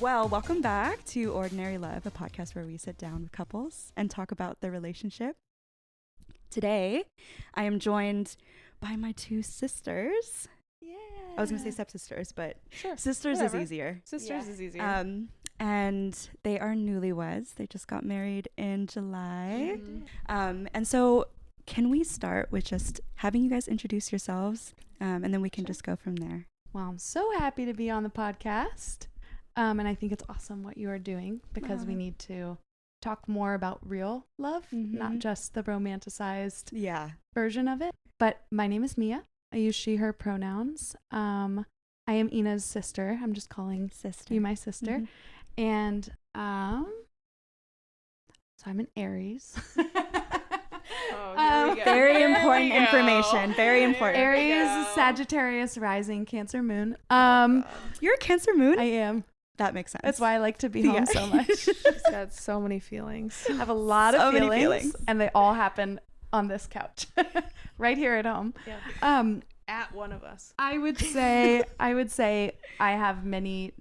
Well, welcome back to Ordinary Love, a podcast where we sit down with couples and talk about their relationship. Today, I am joined by my two sisters. Yeah. I was going to say stepsisters, but Sure. sisters Whatever. is easier. Sisters is easier. And they are newlyweds. They just got married in July. Mm-hmm. And so can we start with just having you guys introduce yourselves, and then we can just go from there. Well, I'm so happy to be on the podcast. And I think it's awesome what you are doing because we need to talk more about real love, not just the romanticized version of it. But my name is Mia. I use she, her pronouns. I am Ina's sister. I'm just calling you my sister. And so I'm an Aries. Very important information. Very important. Aries, Sagittarius, rising, Cancer moon. You're a Cancer moon? I am. That makes sense. That's why I like to be home so much. She's got so many feelings. I have a lot of feelings, and they all happen on this couch, right here at home. Yeah. At one of us. I would say I have many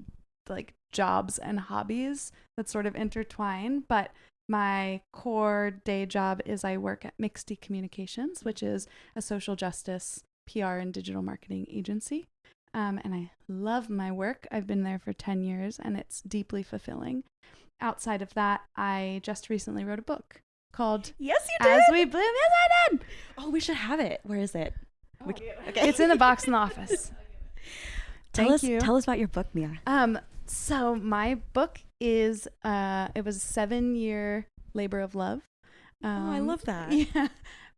like jobs and hobbies that sort of intertwine, but my core day job is I work at Mixed Communications, which is a social justice PR and digital marketing agency. And I love my work. I've been there for 10 years and it's deeply fulfilling. Outside of that, I just recently wrote a book called Yes, you did. As We Bloom. Yes, I did. Oh, we should have it. Where is it? Okay. It's in a box in the office. Tell us about your book, Mia. So my book is it was a 7-year labor of love. I love that. Yeah.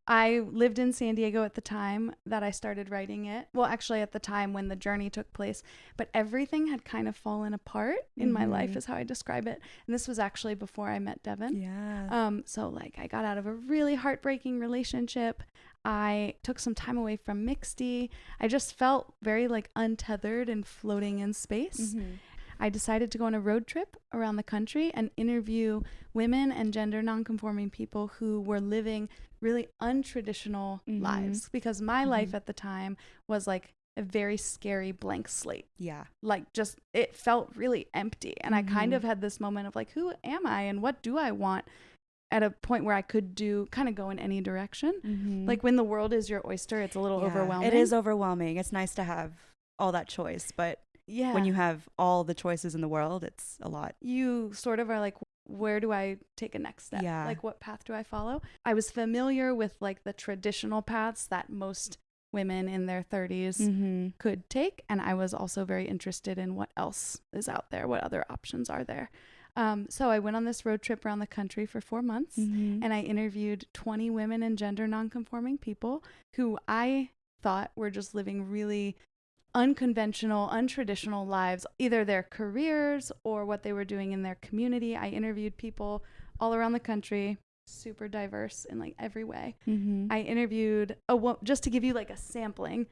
I lived in San Diego at the time that I started writing it. Well, actually at the time when the journey took place, but everything had kind of fallen apart in my life is how I describe it. And this was actually before I met Devin. Yeah. So like I got out of a really heartbreaking relationship. I took some time away from Mixedy. I just felt very like untethered and floating in space. I decided to go on a road trip around the country and interview women and gender nonconforming people who were living really untraditional lives, because my life at the time was like a very scary blank slate. Yeah. Like just it felt really empty. And I kind of had this moment of like, who am I and what do I want, at a point where I could kind of go in any direction. Like when the world is your oyster, it's a little overwhelming. It is overwhelming. It's nice to have all that choice, but when you have all the choices in the world, it's a lot. You sort of are like, where do I take a next step? Yeah. Like what path do I follow? I was familiar with like the traditional paths that most women in their 30s could take. And I was also very interested in what else is out there, what other options are there. So I went on this road trip around the country for 4 months and I interviewed 20 women and gender nonconforming people who I thought were just living really unconventional, untraditional lives, either their careers or what they were doing in their community. I interviewed people all around the country, super diverse in like every way. I interviewed just to give you like a sampling,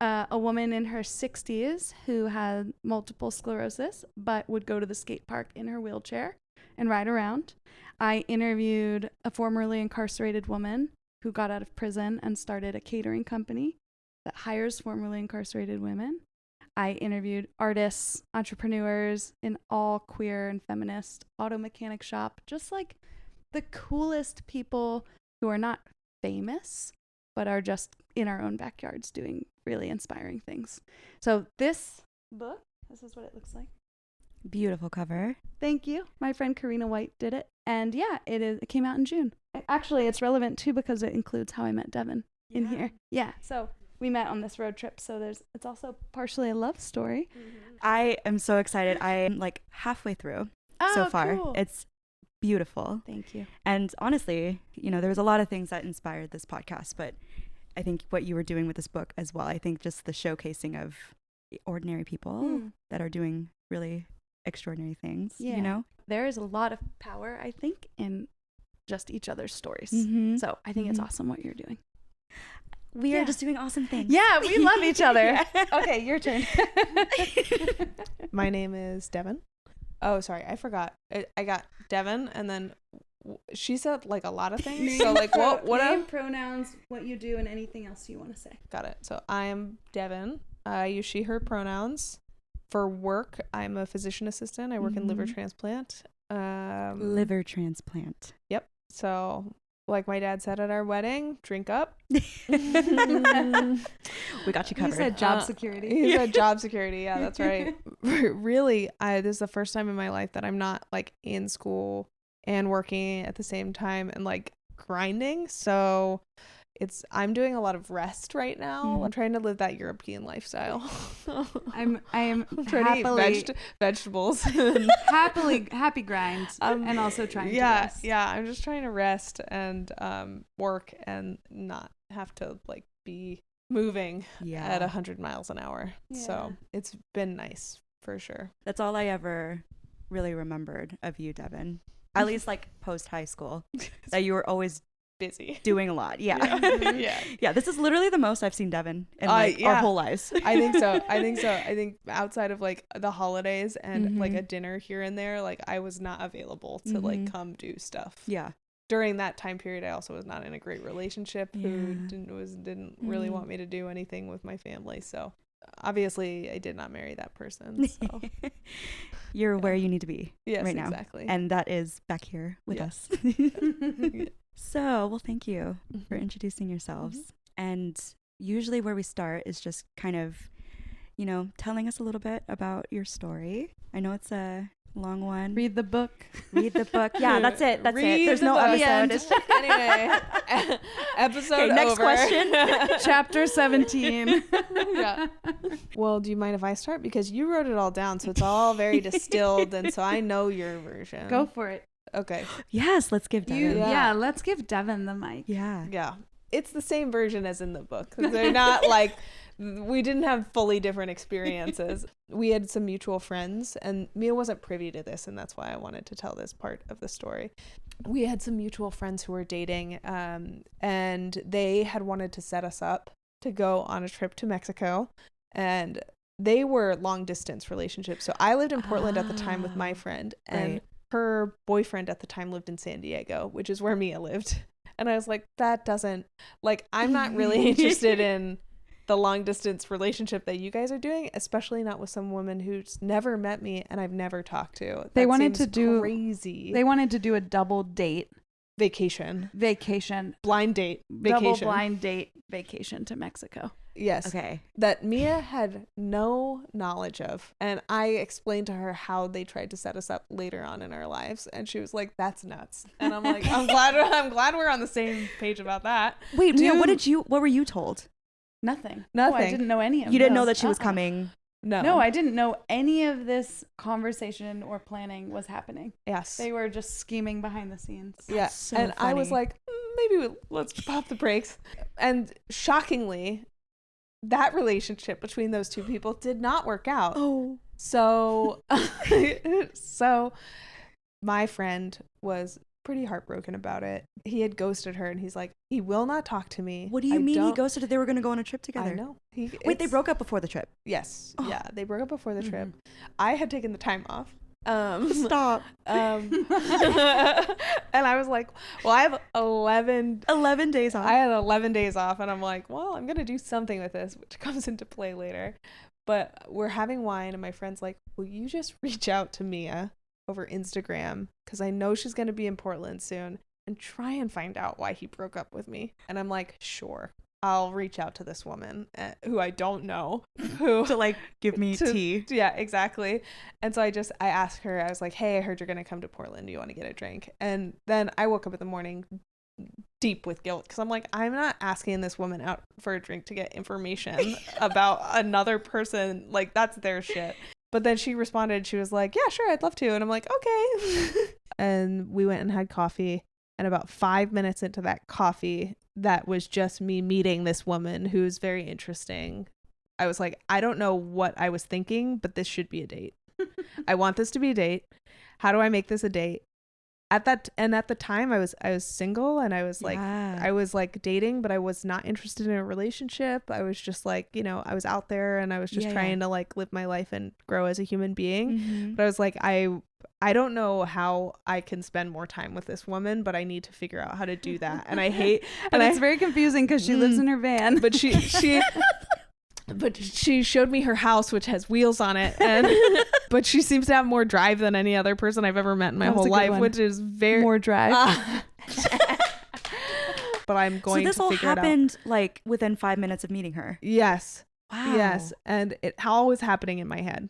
a woman in her 60s who had multiple sclerosis but would go to the skate park in her wheelchair and ride around. I interviewed a formerly incarcerated woman who got out of prison and started a catering company that hires formerly incarcerated women. I interviewed artists, entrepreneurs in all queer and feminist auto mechanic shop, just like the coolest people who are not famous, but are just in our own backyards doing really inspiring things. So this book, this is what it looks like. Beautiful cover. Thank you. My friend Karina White did it. And yeah, it came out in June. Actually, it's relevant too because it includes how I met Devin in here. Yeah. So we met on this road trip, so it's also partially a love story. I am so excited. I'm like halfway through so far. Cool. It's beautiful. Thank you. And honestly, there was a lot of things that inspired this podcast, but I think what you were doing with this book as well, I think just the showcasing of ordinary people that are doing really extraordinary things, There is a lot of power, I think, in just each other's stories. So I think it's awesome what you're doing. We are just doing awesome things. Yeah, we love each other. Okay, your turn. My name is Devin. Oh, sorry, I forgot. I got Devin, and then she said like a lot of things. So like what name, pronouns, what you do, and anything else you want to say. Got it. So I am Devin. I use she, her pronouns. for work, I'm a physician assistant. I work in liver transplant. Liver transplant. Yep. So, like my dad said at our wedding, drink up. We got you covered. He said job security. He said job security. Yeah, that's right. Really, this is the first time in my life that I'm not like in school and working at the same time and like grinding. So I'm doing a lot of rest right now. I'm trying to live that European lifestyle. I am trying to eat vegetables. happy grind, and also trying to rest. Yeah, I'm just trying to rest and work and not have to like be moving at 100 miles an hour. So it's been nice for sure. That's all I ever really remembered of you, Devin. At least like post high school, that you were always busy doing a lot. Yeah. This is literally the most I've seen Devin in like our whole lives. I think so. I think outside of like the holidays and like a dinner here and there, like I was not available to like come do stuff. Yeah. During that time period, I also was not in a great relationship who didn't really want me to do anything with my family. So obviously I did not marry that person. So you're where you need to be right now. Exactly. And that is back here with us. So, well, thank you for introducing yourselves. And usually where we start is just kind of, you know, telling us a little bit about your story. I know it's a long one. Read the book. Yeah, that's it. There's no episode. Anyway, episode next over. Question. Chapter 17. Yeah. Well, do you mind if I start? Because you wrote it all down, so it's all very distilled, and so I know your version. Go for it. Okay. Yes, let's give Devin. Let's give Devin the mic. Yeah. It's the same version as in the book. They're not like, we didn't have fully different experiences. We had some mutual friends, and Mia wasn't privy to this, and that's why I wanted to tell this part of the story. We had some mutual friends who were dating, and they had wanted to set us up to go on a trip to Mexico, and they were long distance relationships. So I lived in Portland at the time with my friend, and her boyfriend at the time lived in San Diego, which is where Mia lived. And I was like, that doesn't, like, I'm not really interested in the long distance relationship that you guys are doing, especially not with some woman who's never met me and I've never talked to. They wanted to do crazy. They wanted to do a double date. Vacation. Blind date. Vacation. Double blind date vacation to Mexico. Yes. Okay. That Mia had no knowledge of. And I explained to her how they tried to set us up later on in our lives. And she was like, that's nuts. And I'm like, I'm glad we're on the same page about that. Wait, Mia, what were you told? Nothing. Nothing. Oh, I didn't know any of You didn't know that she was coming? No, I didn't know any of this conversation or planning was happening. Yes. They were just scheming behind the scenes. Yeah. So and funny. I was like, maybe let's pop the brakes. And shockingly, that relationship between those two people did not work out. Oh. So my friend was pretty heartbroken about it. He had ghosted her, and he's like, he will not talk to me. What do you mean he ghosted her? They were going to go on a trip together. I know. Wait, they broke up before the trip? Yes. Oh. Yeah, they broke up before the trip. I had taken the time off. Stop. And I was like, well, I have 11 days off. I had 11 days off, and I'm like, well, I'm going to do something with this, which comes into play later. But we're having wine, and my friend's like, will you just reach out to Mia over Instagram, because I know she's going to be in Portland soon, and try and find out why he broke up with me. And I'm like, sure, I'll reach out to this woman who I don't know, who to like give me tea. Yeah, exactly. And so I asked her, I was like, hey, I heard you're going to come to Portland. Do you want to get a drink? And then I woke up in the morning deep with guilt, because I'm like, I'm not asking this woman out for a drink to get information about another person. Like, that's their shit. But then she responded, she was like, yeah, sure, I'd love to. And I'm like, okay. And we went and had coffee. And about 5 minutes into that coffee, that was just me meeting this woman who's very interesting. I was like, I don't know what I was thinking, but this should be a date. I want this to be a date. How do I make this a date? At the time I was single, and I was like dating, but I was not interested in a relationship. I was just like, you know, I was out there, and I was just trying to like live my life and grow as a human being. But I was like, I don't know how I can spend more time with this woman, but I need to figure out how to do that. And I hate, and it's very confusing because she lives in her van. But she But she showed me her house, which has wheels on it, and but she seems to have more drive than any other person I've ever met in my whole life, which is very more drive. But I'm going to figure it out. So this all happened like within 5 minutes of meeting her. Yes. Wow. Yes, and it all was happening in my head.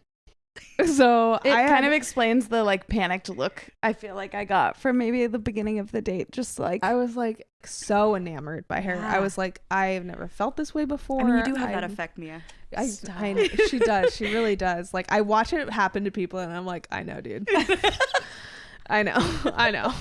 So it kind of explains the like panicked look I feel like I got from maybe the beginning of the date. Just like I was like so enamored by her. I was like, I've never felt this way before. I mean, you do have that effect, Mia. She does. She really does. Like I watch it happen to people, and I'm like, I know, dude. I know.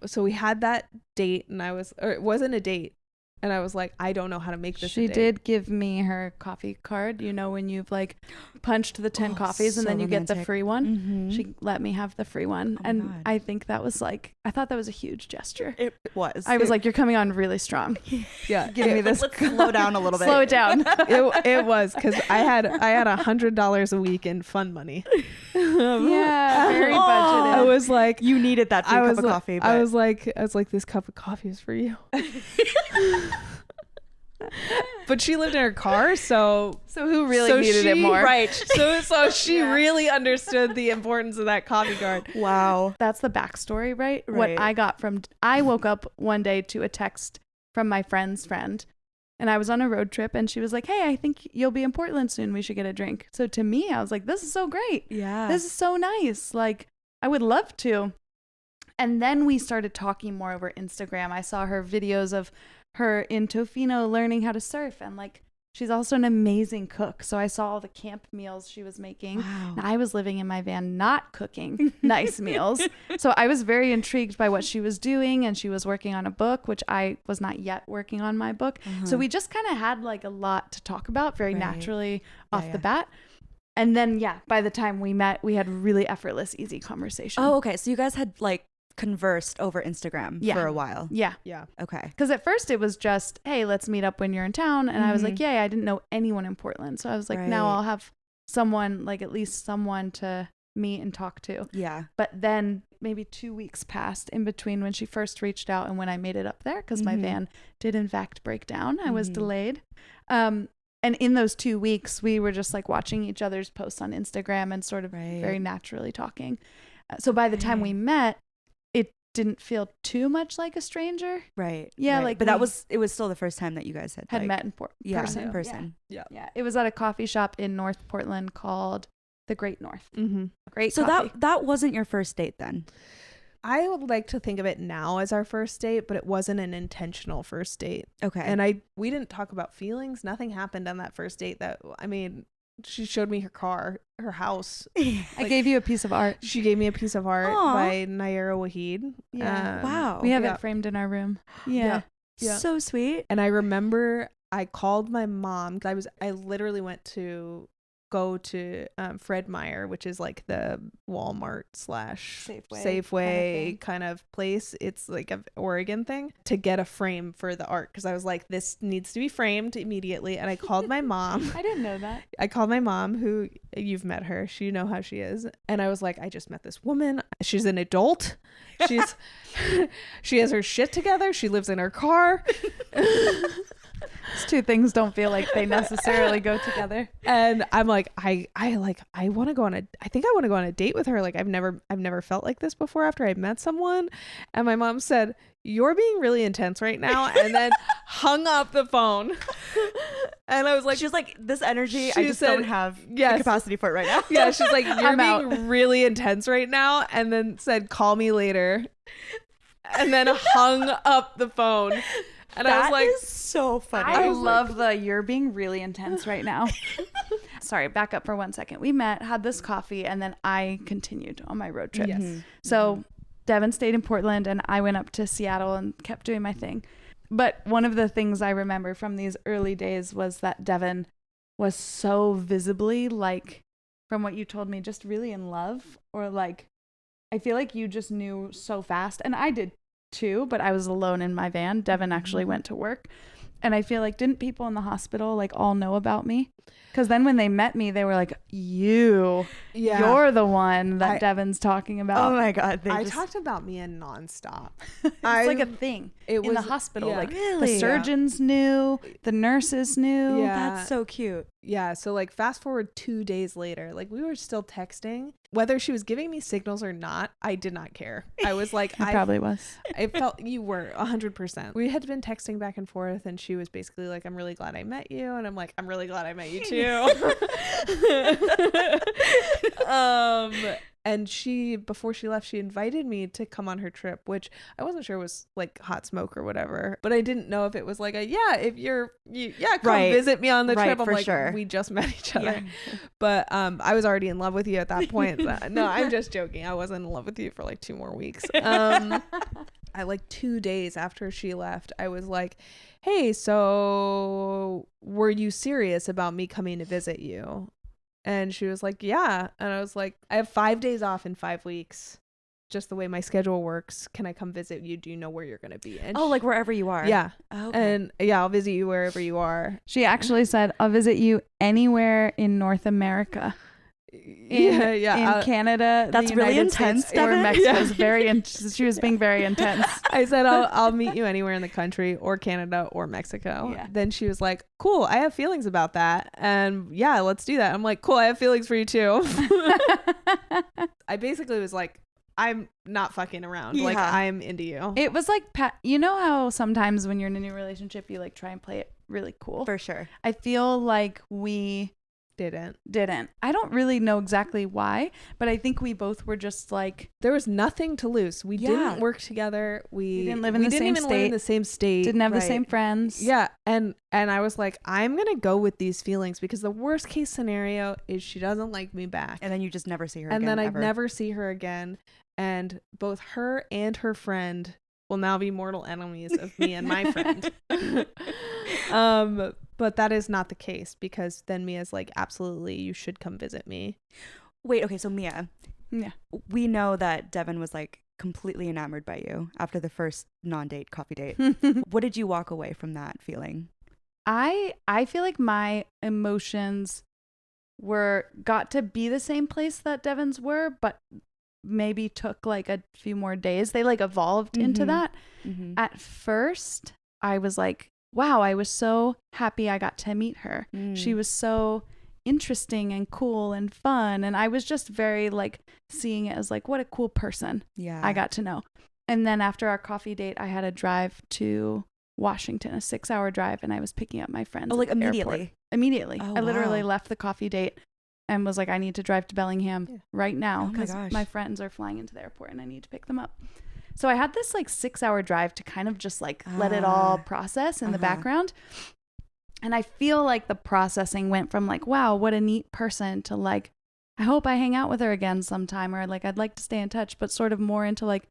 So we had that date, and it wasn't a date. And I was like, I don't know how to make this. She did give me her coffee card. You know, when you've like punched the 10 coffees and then you get the free one. Mm-hmm. She let me have the free one. And God. I think that was like, I thought that was a huge gesture. It was. I was like, you're coming on really strong. Yeah. Give me this. Let's slow down a little bit. Slow it down. It was because I had $100 a week in fun money. Yeah. Very budgeted. I was like, you needed that free cup of coffee. But... I was like, this cup of coffee is for you. But she lived in her car, so who really needed it more? Right. So she really understood the importance of that coffee card. Wow. That's the backstory, right? What I got I woke up one day to a text from my friend's friend, and I was on a road trip, and she was like, hey, I think you'll be in Portland soon. We should get a drink. So to me, I was like, this is so great. Yeah. This is so nice. Like, I would love to. And then we started talking more over Instagram. I saw her videos of her in Tofino learning how to surf, and like she's also an amazing cook. So I saw all the camp meals she was making. Wow. And I was living in my van not cooking nice meals. So I was very intrigued by what she was doing, and she was working on a book, which I was not yet working on my book. So we just kind of had like a lot to talk about very naturally off the bat. And then by the time we met, we had really effortless, easy conversation. Oh, okay. So you guys had like conversed over Instagram for a while. Yeah. Okay. Because at first it was just, hey, let's meet up when you're in town. And I was like, I didn't know anyone in Portland. So I was like, now I'll have someone, like at least someone to meet and talk to. Yeah. But then maybe 2 weeks passed in between when she first reached out and when I made it up there, because my van did in fact break down. I was delayed. And in those 2 weeks, we were just like watching each other's posts on Instagram and sort of very naturally talking. So by the time we met, it didn't feel too much like a stranger. Right. Yeah. Right. Like, but it was still the first time that you guys had met in person. In person. Yeah. It was at a coffee shop in North Portland called The Great North. Mm-hmm. Great. So coffee. that wasn't your first date then? I would like to think of it now as our first date, but it wasn't an intentional first date. Okay. And we didn't talk about feelings. Nothing happened on that first date. She showed me her car, her house. I gave you a piece of art. She gave me a piece of art by Naira Waheed. Yeah. Wow. We have it framed in our room. Yeah. So sweet. And I remember I called my mom. I literally went to go to Fred Meyer, which is like the Walmart / Safeway kind of place. It's like an Oregon thing, to get a frame for the art, because I was like, this needs to be framed immediately. And I called my mom. I didn't know that. I called my mom, who you've met her. You know how she is. And I was like, I just met this woman. She's an adult. She has her shit together. She lives in her car. These two things don't feel like they necessarily go together. And I'm like, I want to go on I think I want to go on a date with her. Like I've never felt like this before after I met someone. And my mom said, you're being really intense right now, and then hung up the phone. And I was like, she was like, this energy, I just don't have the capacity for it right now. Yeah, she's like, you're being really intense right now, and then said, call me later, and then hung up the phone. And I was like, is so funny. I love you're being really intense right now. Sorry, back up for 1 second. We met, had this coffee, and then I continued on my road trip. Yes. So Devin stayed in Portland, and I went up to Seattle and kept doing my thing. But one of the things I remember from these early days was that Devin was so visibly, like, from what you told me, just really in love, or like, I feel like you just knew so fast. And I did too, but I was alone in my van. Devin actually went to work. And I feel like, didn't people in the hospital like all know about me? Because then when they met me, they were like, you're the one that Devin's talking about. Oh my God. I talked about Mia nonstop. It's like a thing in the hospital. Like really? The surgeons knew, the nurses knew. Yeah. That's so cute. Yeah. So like fast forward 2 days later, like we were still texting. Whether she was giving me signals or not, I did not care. I was like, I probably was. I felt you were 100%. We had been texting back and forth, and she was basically like, I'm really glad I met you. And I'm like, I'm really glad I met you too. And she, before she left, she invited me to come on her trip, which I wasn't sure was like hot smoke or whatever, but I didn't know if it was like come visit me on the trip. I'm like, sure. We just met each other. Yeah. But I was already in love with you at that point. No, I'm just joking. I wasn't in love with you for like 2 more weeks. I like 2 days after she left, I was like, hey, so were you serious about me coming to visit you? And she was like, yeah. And I was like, I have 5 days off in 5 weeks. Just the way my schedule works. Can I come visit you? Do you know where you're going to be? And like wherever you are. Yeah. Oh, okay. And yeah, I'll visit you wherever you are. She actually said, I'll visit you anywhere in North America. In Canada. That's really intense, Devin. Or Mexico. Yeah. She was being very intense. I said, I'll meet you anywhere in the country or Canada or Mexico. Yeah. Then she was like, cool, I have feelings about that. And yeah, let's do that. I'm like, cool, I have feelings for you too. I basically was like, I'm not fucking around. Yeah. Like, I'm into you. It was like, you know how sometimes when you're in a new relationship, you like try and play it really cool? For sure. I feel like we didn't. I don't really know exactly why, but I think we both were just like, there was nothing to lose. We didn't work together. We didn't live in the same state. Live in the same state. Didn't have the same friends. Yeah, and I was like, I'm gonna go with these feelings because the worst case scenario is she doesn't like me back, and then you just never see her again. And then ever. I'd never see her again, and both her and her friend will now be mortal enemies of me and my friend. But that is not the case, because then Mia's like, absolutely, you should come visit me. Wait, okay, so Mia, we know that Devin was like completely enamored by you after the first non-date coffee date. What did you walk away from that feeling? I feel like my emotions got to be the same place that Devin's were, but maybe took like a few more days. They like evolved into that. Mm-hmm. At first, I was like, wow, I was so happy I got to meet her. She was so interesting and cool and fun. And I was just very like seeing it as like, what a cool person I got to know. And then after our coffee date, I had a drive to Washington, a 6-hour drive, and I was picking up my friends. Oh, like immediately? Airport. Immediately. Oh, I literally left the coffee date and was like, I need to drive to Bellingham right now because my friends are flying into the airport and I need to pick them up. So I had this like 6-hour drive to kind of just like let it all process in the background. And I feel like the processing went from like, wow, what a neat person, to like, I hope I hang out with her again sometime, or like, I'd like to stay in touch, but sort of more into like,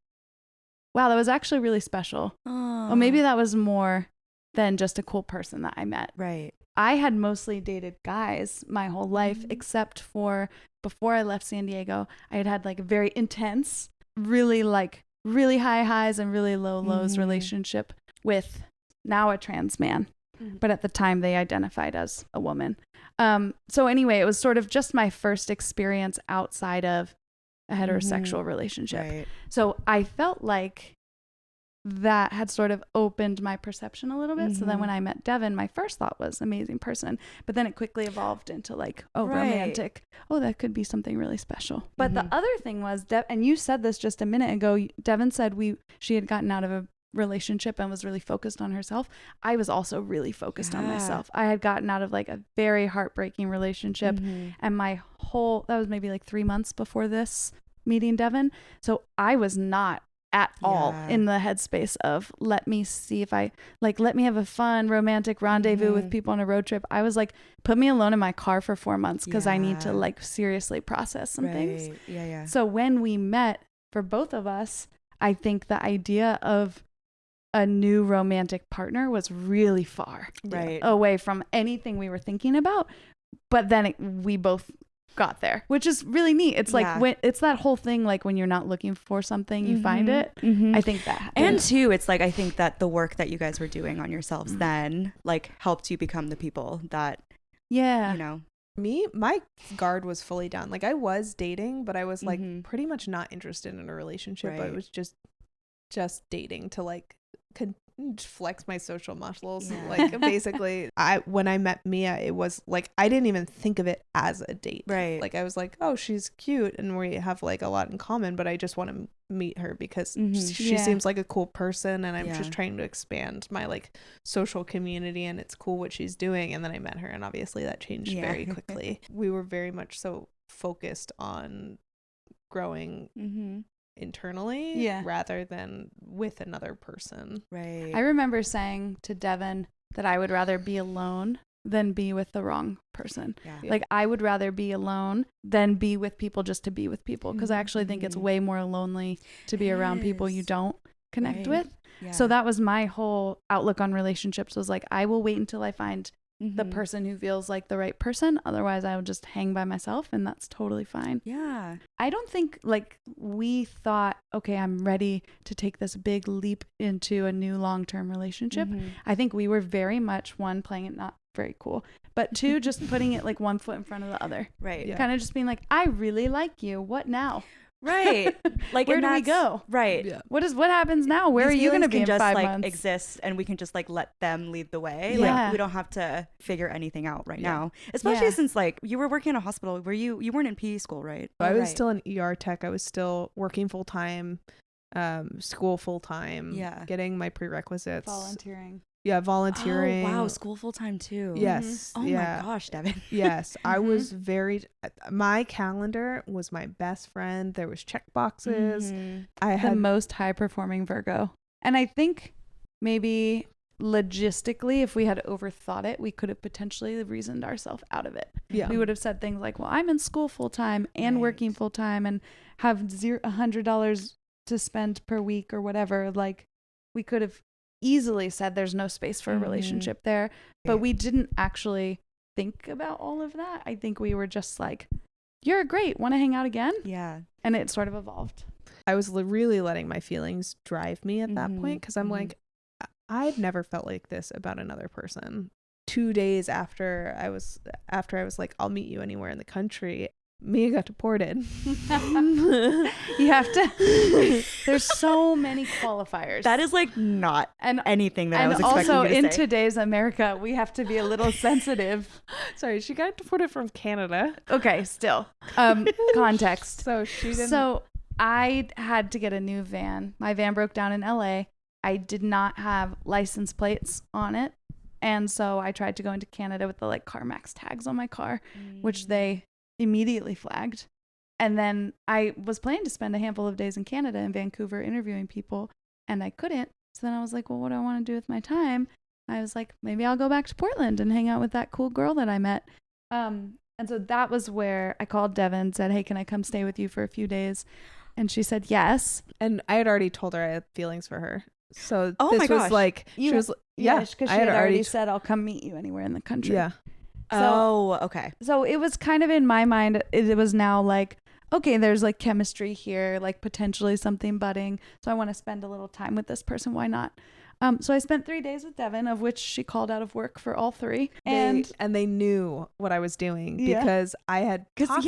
wow, that was actually really special. Or maybe that was more than just a cool person that I met. Right. I had mostly dated guys my whole life, except for before I left San Diego, I had like a very intense, really high highs and really low lows relationship with now a trans man. But at the time they identified as a woman. So anyway, it was sort of just my first experience outside of a heterosexual relationship. Right. So I felt like that had sort of opened my perception a little bit. So then when I met Devin, my first thought was amazing person, but then it quickly evolved into like, romantic. Oh, that could be something really special. But the other thing was, and you said this just a minute ago, Devin said she had gotten out of a relationship and was really focused on herself. I was also really focused on myself. I had gotten out of like a very heartbreaking relationship, and that was maybe like 3 months before this meeting Devin. So I was not at all in the headspace of let me have a fun romantic rendezvous with people on a road trip. I was like, put me alone in my car for 4 months because I need to like seriously process some things. So when we met, for both of us, I think the idea of a new romantic partner was really far away from anything we were thinking about. But then we both got there, which is really neat. It's like when it's that whole thing, like when you're not looking for something, you find it. I think that. And too, it's like, I think that the work that you guys were doing on yourselves then like helped you become the people that, you know. My guard was fully down. Like I was dating, but I was like pretty much not interested in a relationship. Right. I was just dating to like flex my social muscles. Like basically when I met Mia, it was like I didn't even think of it as a date. Right. Like I was like, oh, she's cute and we have like a lot in common, but I just want to meet her because she seems like a cool person, and I'm just trying to expand my like social community, and it's cool what she's doing. And then I met her, and obviously that changed very quickly. We were very much so focused on growing internally rather than with another person. Right. I remember saying to Devin that I would rather be alone than be with the wrong person. Like I would rather be alone than be with people just to be with people, because I actually think it's way more lonely to be around people you don't connect with. So that was my whole outlook on relationships, was like I will wait until I find the person who feels like the right person. Otherwise I would just hang by myself, and that's totally fine. I don't think like we thought, okay, I'm ready to take this big leap into a new long-term relationship. I think we were very much, one, playing it not very cool, but two, just putting it like one foot in front of the other. Right. Kind of just being like, I really like you. What now? Right. Like, where do we go? Right. Yeah. What happens now? Where These are you going to be in just 5 like months? exist, and we can just like let them lead the way. Yeah. Like we don't have to figure anything out right now. Especially since like you were working in a hospital where you weren't in PE school, right? I was still an ER tech. I was still working full time, school full time, getting my prerequisites. Volunteering. Yeah, volunteering. Oh, wow, school full time too. Yes. Oh my gosh, Devin. Yes, I was my calendar was my best friend. There was check boxes. I had the most high performing Virgo. And I think maybe logistically, if we had overthought it, we could have potentially reasoned ourselves out of it. Yeah. We would have said things like, well, I'm in school full time and working full time and have $100 to spend per week or whatever. Like we could have easily said there's no space for a relationship there, but we didn't actually think about all of that. I think we were just like, you're great, want to hang out again? Yeah. And it sort of evolved. I was really letting my feelings drive me at that point, because I'm like, I'd never felt like this about another person. 2 days after I was like, I'll meet you anywhere in the country, Mia got deported. You have to. There's so many qualifiers. That is like not anything that I was expecting you to say. And also in today's America, we have to be a little sensitive. Sorry, she got deported from Canada. Okay, still. Context. So she didn't. So I had to get a new van. My van broke down in LA. I did not have license plates on it. And so I tried to go into Canada with the like CarMax tags on my car, which they immediately flagged. And then I was planning to spend a handful of days in Canada, in Vancouver, interviewing people, and I couldn't. So then I was like, well, what do I want to do with my time? I was like, maybe I'll go back to Portland and hang out with that cool girl that I met. And so that was where I called Devin, said, hey, can I come stay with you for a few days? And she said yes. And I had already told her I had feelings for her. So this was like, she was, because she had already said, I'll come meet you anywhere in the country. Yeah. So, okay. So it was kind of in my mind, it was now like, okay, there's like chemistry here, like potentially something budding. So I want to spend a little time with this person. Why not? So I spent 3 days with Devin, of which she called out of work for all 3. And they knew what I was doing because I had talked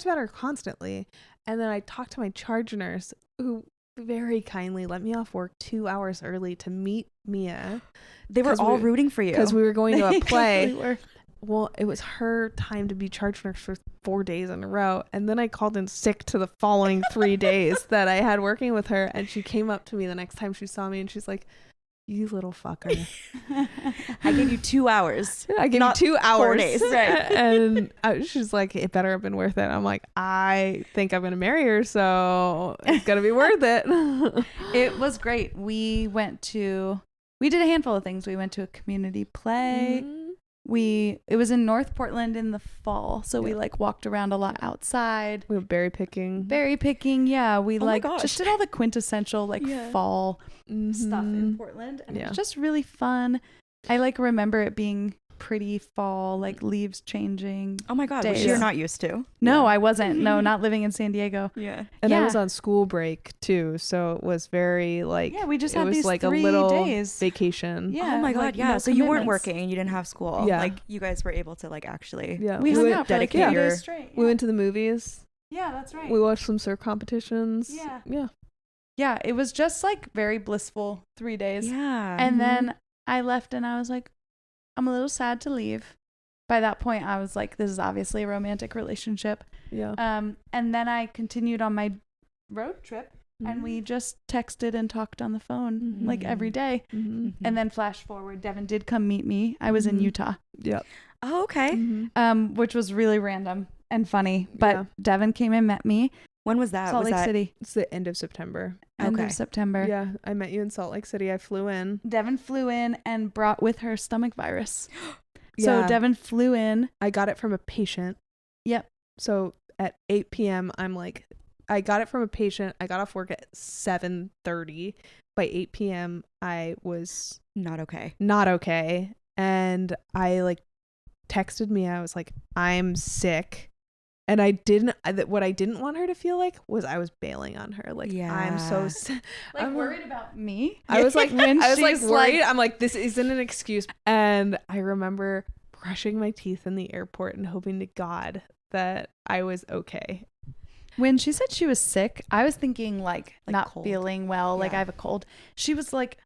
about her constantly. And then I talked to my charge nurse, who very kindly let me off work 2 hours early to meet Mia. They were all rooting for you because we were going to a play. Well, it was her time to be charge nurse for 4 days in a row. And then I called in sick to the following 3 days that I had working with her. And she came up to me the next time she saw me and she's like, you little fucker. I gave you 2 hours. I gave you 2 hours. 4 days. Right. And she's like, it better have been worth it. I'm like, I think I'm going to marry her, so it's going to be worth it. It was great. We did a handful of things. We went to a community play. It was in North Portland in the fall, so we like walked around a lot outside. We were berry picking. Yeah, we just did all the quintessential like fall stuff in Portland, and it was just really fun. I like remember it being pretty fall, like leaves changing. Oh my God, which days. you're not used to. No, I wasn't. No, not living in San Diego. Yeah. And I Yeah. was on school break too, so it was very like Yeah, we just it had was these like 3 a little days. vacation. Yeah. Oh my God. like, Yeah. no So you weren't commitments. working and you didn't have school. Yeah. Like you guys were able to like actually. Yeah, We hung went, out for like 3 dedicate your- days straight. we went to the movies. Yeah, that's right. We watched some surf competitions. Yeah. Yeah. Yeah, it was just like very blissful 3 days. Yeah. And then I left and I was like, I'm a little sad to leave. By that point, I was like, this is obviously a romantic relationship. Yeah. And then I continued on my road trip and we just texted and talked on the phone like every day. Mm-hmm. And then flash forward, Devin did come meet me. I was in Utah, Yep. Oh, okay. which was really random and funny. But Yeah. Devin came and met me. When was that? Salt was Lake that City, It's the end of September. end Okay. of September. Yeah, I met you in Salt Lake City. I flew in. Devin flew in and brought with her stomach virus. So Yeah. Devin flew in. I got it from a patient. Yep. So at 8 p.m., I'm like, I got it from a patient. I got off work at 7:30. By 8 p.m., I was not okay? not okay. And I like texted me. I was like, I'm sick. And what I didn't want her to feel like was I was bailing on her. Like, I'm so Yeah. sick. Like I'm worried about me. I was like, When I was like she's worried. like- I'm like, this isn't an excuse. And I remember brushing my teeth in the airport and hoping to God that I was okay. When she said she was sick, I was thinking like not cold. feeling well, like Yeah. I have a cold. She was like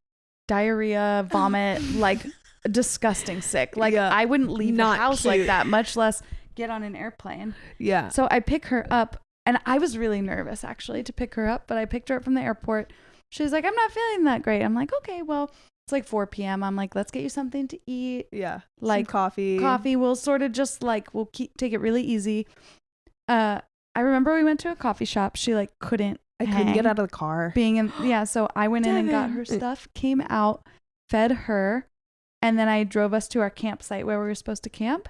diarrhea, vomit, like disgusting sick. Like Yeah. I wouldn't leave Not the house cute. like that, much less get on an airplane. Yeah. So I pick her up and I was really nervous actually to pick her up, but I picked her up from the airport. She was like, I'm not feeling that great. I'm like, okay, well, it's like 4 p.m. I'm like, let's get you something to eat. Yeah. Like some coffee. We'll sort of just like, we'll take it really easy. I remember we went to a coffee shop. She like couldn't I couldn't hang get out of the car. being in. Yeah. So I went in and got her Devin. stuff, came out, fed her. And then I drove us to our campsite where we were supposed to camp.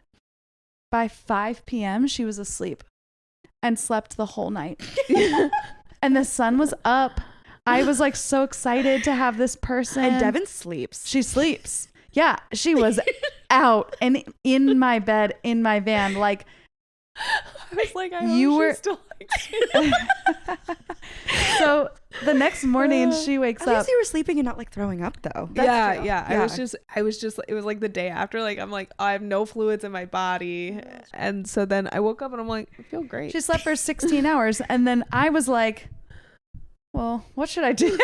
By 5 p.m., she was asleep and slept the whole night. And the sun was up. I was like so excited to have this person. And Devin sleeps. She sleeps. Yeah, she was out and in my bed in my van. Like I was like, I You hope were- she still likes me. so the next morning she wakes At up. least you were sleeping and not like throwing up though. Yeah, true. yeah. Yeah. I was just, it was like the day after, like, I'm like, I have no fluids in my body. And so then I woke up and I'm like, I feel great. She slept for 16 hours. And then I was like, well, what should I do?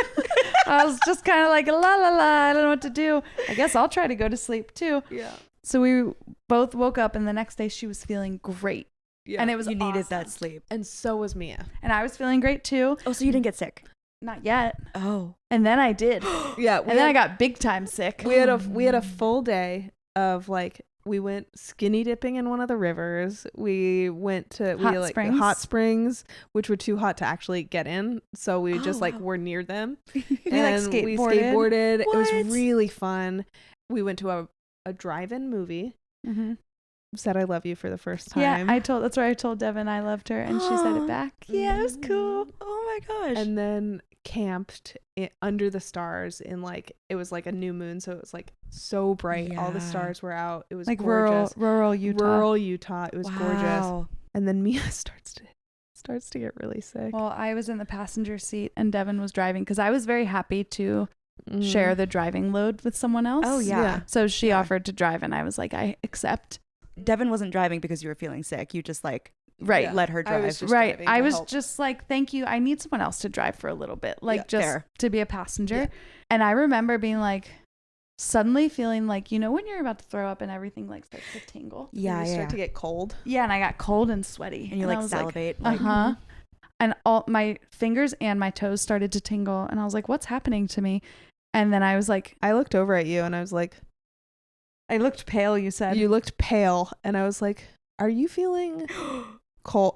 I was just kind of like, la, la, la. I don't know what to do. I guess I'll try to go to sleep too. Yeah. So we both woke up and the next day she was feeling great. Yeah. And it was You needed awesome. that sleep. and so was Mia. And I was feeling great too. Oh, so you didn't get sick? Not yet. Oh. And then I did. Yeah. And then I got big time sick. we had a full day of like, we went skinny dipping in one of the rivers. We went to hot springs, which were too hot to actually get in. So we just like were near them. We and like we skateboarded. skateboarded. It What? was really fun. We went to a drive-in movie. Mm-hmm. Said I love you for the first time. Yeah, that's where I told Devin I loved her and she said it back. Yeah, it was cool. Oh my gosh. and then camped under the stars in like, it was like a new moon, so it was like so bright. All the Yeah. stars were out. It was Like gorgeous. rural Utah. Rural Utah. It was gorgeous. Wow. And then Mia starts to get really sick. Well, I was in the passenger seat and Devin was driving because I was very happy to share the driving load with someone else. Oh yeah. Yeah. So she Yeah. offered to drive and I was like, I accept. Devin wasn't driving because you were feeling sick. You just like Right. Yeah. let her I drive. was just Right. driving I to was help. just like, thank you. I need someone else to drive for a little bit. Like Yeah, just fair. to be a passenger. Yeah. And I remember being like, suddenly feeling like, you know, when you're about to throw up and everything like starts to tingle. yeah, you yeah. start to get cold. Yeah. And I got cold and sweaty. and you I like was salivate. Like, like, uh-huh. And all my fingers and my toes started to tingle. And I was like, what's happening to me? And then I was like, I looked over at you and I was like, I looked pale, you said. you looked pale. And I was like, are you feeling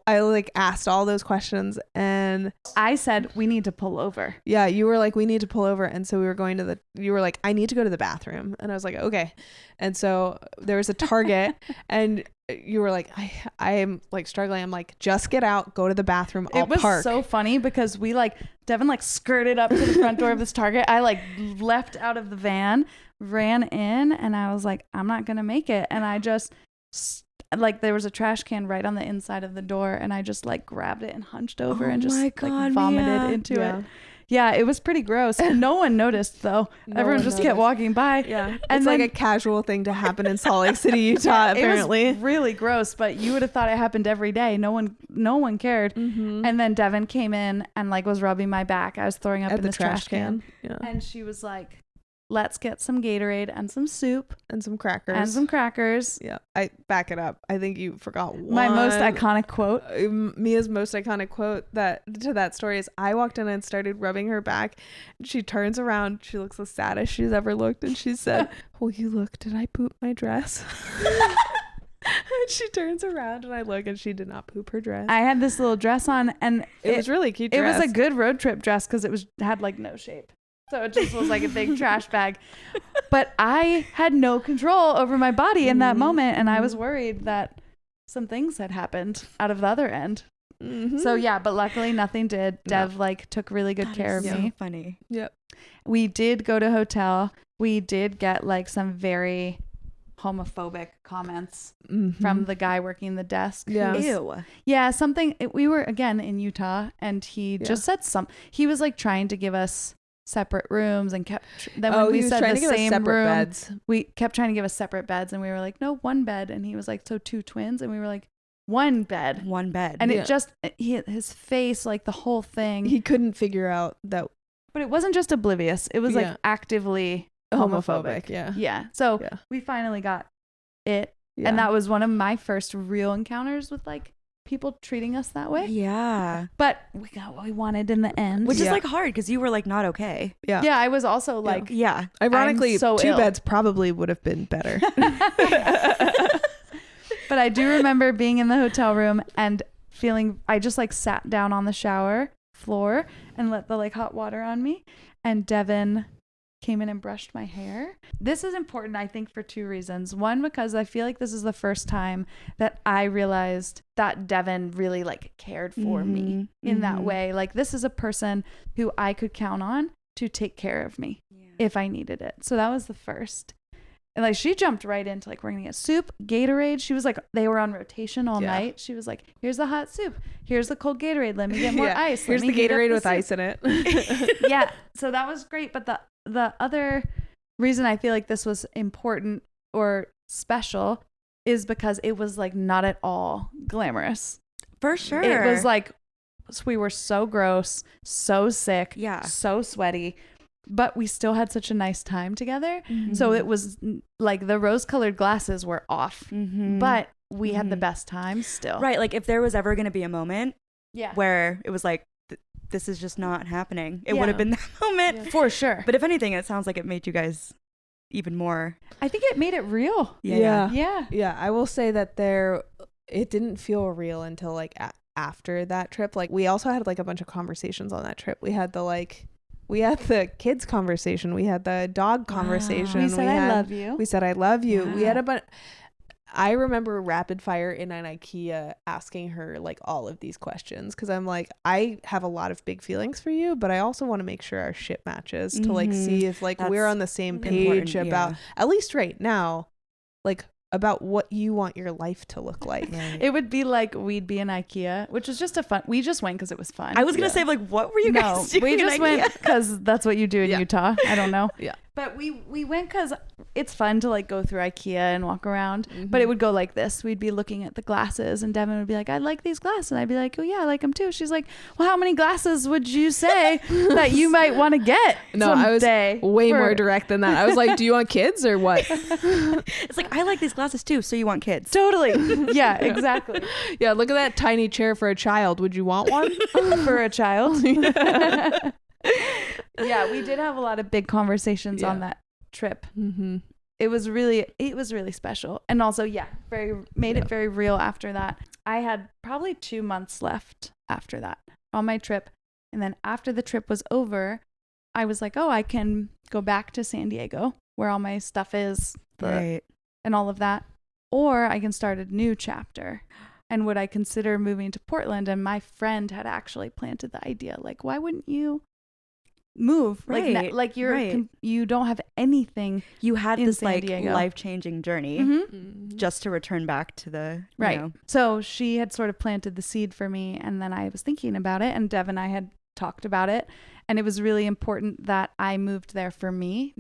I like asked all those questions, and I said, we need to pull over. yeah, you were like, we need to pull over. And so we were going to you were like, I need to go to the bathroom. And I was like, okay. And so there was a Target and you were like, I am like struggling. I'm like, just get out, go to the bathroom. I'll It was park. so funny because Devin like skirted up to the front door of this Target. I like left out of the van, ran in, and I was like, I'm not going to make it. And I just like, there was a trash can right on the inside of the door, and I just like grabbed it and hunched over and just like vomited into it. Yeah, it was pretty gross. No one noticed though. Everyone just kept walking by. Yeah, it's like a casual thing to happen in Salt Lake City, Utah. Apparently, it was really gross. But you would have thought it happened every day. No one cared. Mm-hmm. And then Devin came in and like was rubbing my back. I was throwing up in this trash can. Yeah. And she was like, let's get some Gatorade and some soup and some crackers. Yeah, I back it up. I think you forgot my most iconic quote. Mia's most iconic quote to that story is, I walked in and started rubbing her back. She turns around. She looks the saddest she's ever looked, and she said, "Will you look? Did I poop my dress?" And she turns around and I look, and she did not poop her dress. I had this little dress on, and it was really cute. It was a good road trip dress because it had like no shape. So it just was like a big trash bag. But I had no control over my body in that moment. And I was worried that some things had happened out of the other end. Mm-hmm. So yeah, but luckily nothing did. Dev like took really good care of me. Funny. Yep. We did go to hotel. We did get like some very homophobic comments from the guy working the desk. Yeah. Ew. Yeah, something. We were again in Utah, and he just said he was like trying to give us separate rooms and kept when we said the same room beds. We kept trying to give us separate beds, and we were like, no, one bed. And he was like, so 2 twins? And we were like, one bed. And it just his face, like the whole thing, he couldn't figure out that. But it wasn't just oblivious, it was like actively homophobic. Yeah. So we finally got it. And that was one of my first real encounters with like people treating us that way. Yeah. But we got what we wanted in the end. Which is like hard because you were like not okay. Yeah. Yeah, I was also like, ironically, so 2 ill. beds probably would have been better. But I do remember being in the hotel room and feeling, I just like sat down on the shower floor and let the like hot water on me. And Devin came in and brushed my hair. This is important, I think, for 2 reasons. One, because I feel like this is the first time that I realized that Devin really like cared for me in that way. Like, this is a person who I could count on to take care of me if I needed it. So that was the first. And like, she jumped right into like, we're gonna get soup, Gatorade. She was like, they were on rotation all night. She was like, here's the hot soup, here's the cold Gatorade, let me get more ice. Here's the Gatorade with ice in it. Yeah, so that was great. But the other reason I feel like this was important or special is because it was like not at all glamorous. For sure. It was like, we were so gross, so sick, so sweaty, but we still had such a nice time together. So it was like the rose-colored glasses were off, but we had the best time still. Right. Like, if there was ever going to be a moment where it was like, this is just not happening, it would have been that moment. For sure. But if anything, it sounds like it made you guys even more. I think it made it real. Yeah. I will say that it didn't feel real until like after that trip. Like, we also had like a bunch of conversations on that trip. We had the kids conversation. We had the dog conversation. We said, I love you. We said, I love you. Yeah. We had a bunch. I remember rapid fire in an IKEA asking her like all of these questions, because I'm like, I have a lot of big feelings for you, but I also want to make sure our shit matches to like see if like we're on the same page about, at least right now, like about what you want your life to look like. Right. It would be like we'd be in IKEA, which was just we just went because it was fun. I was gonna say, like, what were you guys doing? We just went because that's what you do in Yeah. Utah. I don't know. Yeah. But we went because it's fun to like go through IKEA and walk around. But it would go like this. We'd be looking at the glasses, and Devin would be like, I like these glasses. And I'd be like, oh yeah, I like them too. She's like, well, how many glasses would you say that you might want to get someday? I was way more direct than that. I was like, do you want kids or what? It's like, I like these glasses too, so you want kids. Totally. Yeah, exactly. Yeah, look at that tiny chair for a child. Would you want one? For a child? Yeah, we did have a lot of big conversations on that trip. it was really special. And also, made it very real after that. I had probably 2 months left after that on my trip. And then after the trip was over, I was like, oh, I can go back to San Diego where all my stuff is and all of that. Or I can start a new chapter. And would I consider moving to Portland? And my friend had actually planted the idea, like, why wouldn't you move? Like you don't have anything. You had this San Diego. Life-changing journey just to return back to the right. You know. So she had sort of planted the seed for me, and then I was thinking about it, and Devin and I had talked about it, and it was really important that I moved there for me,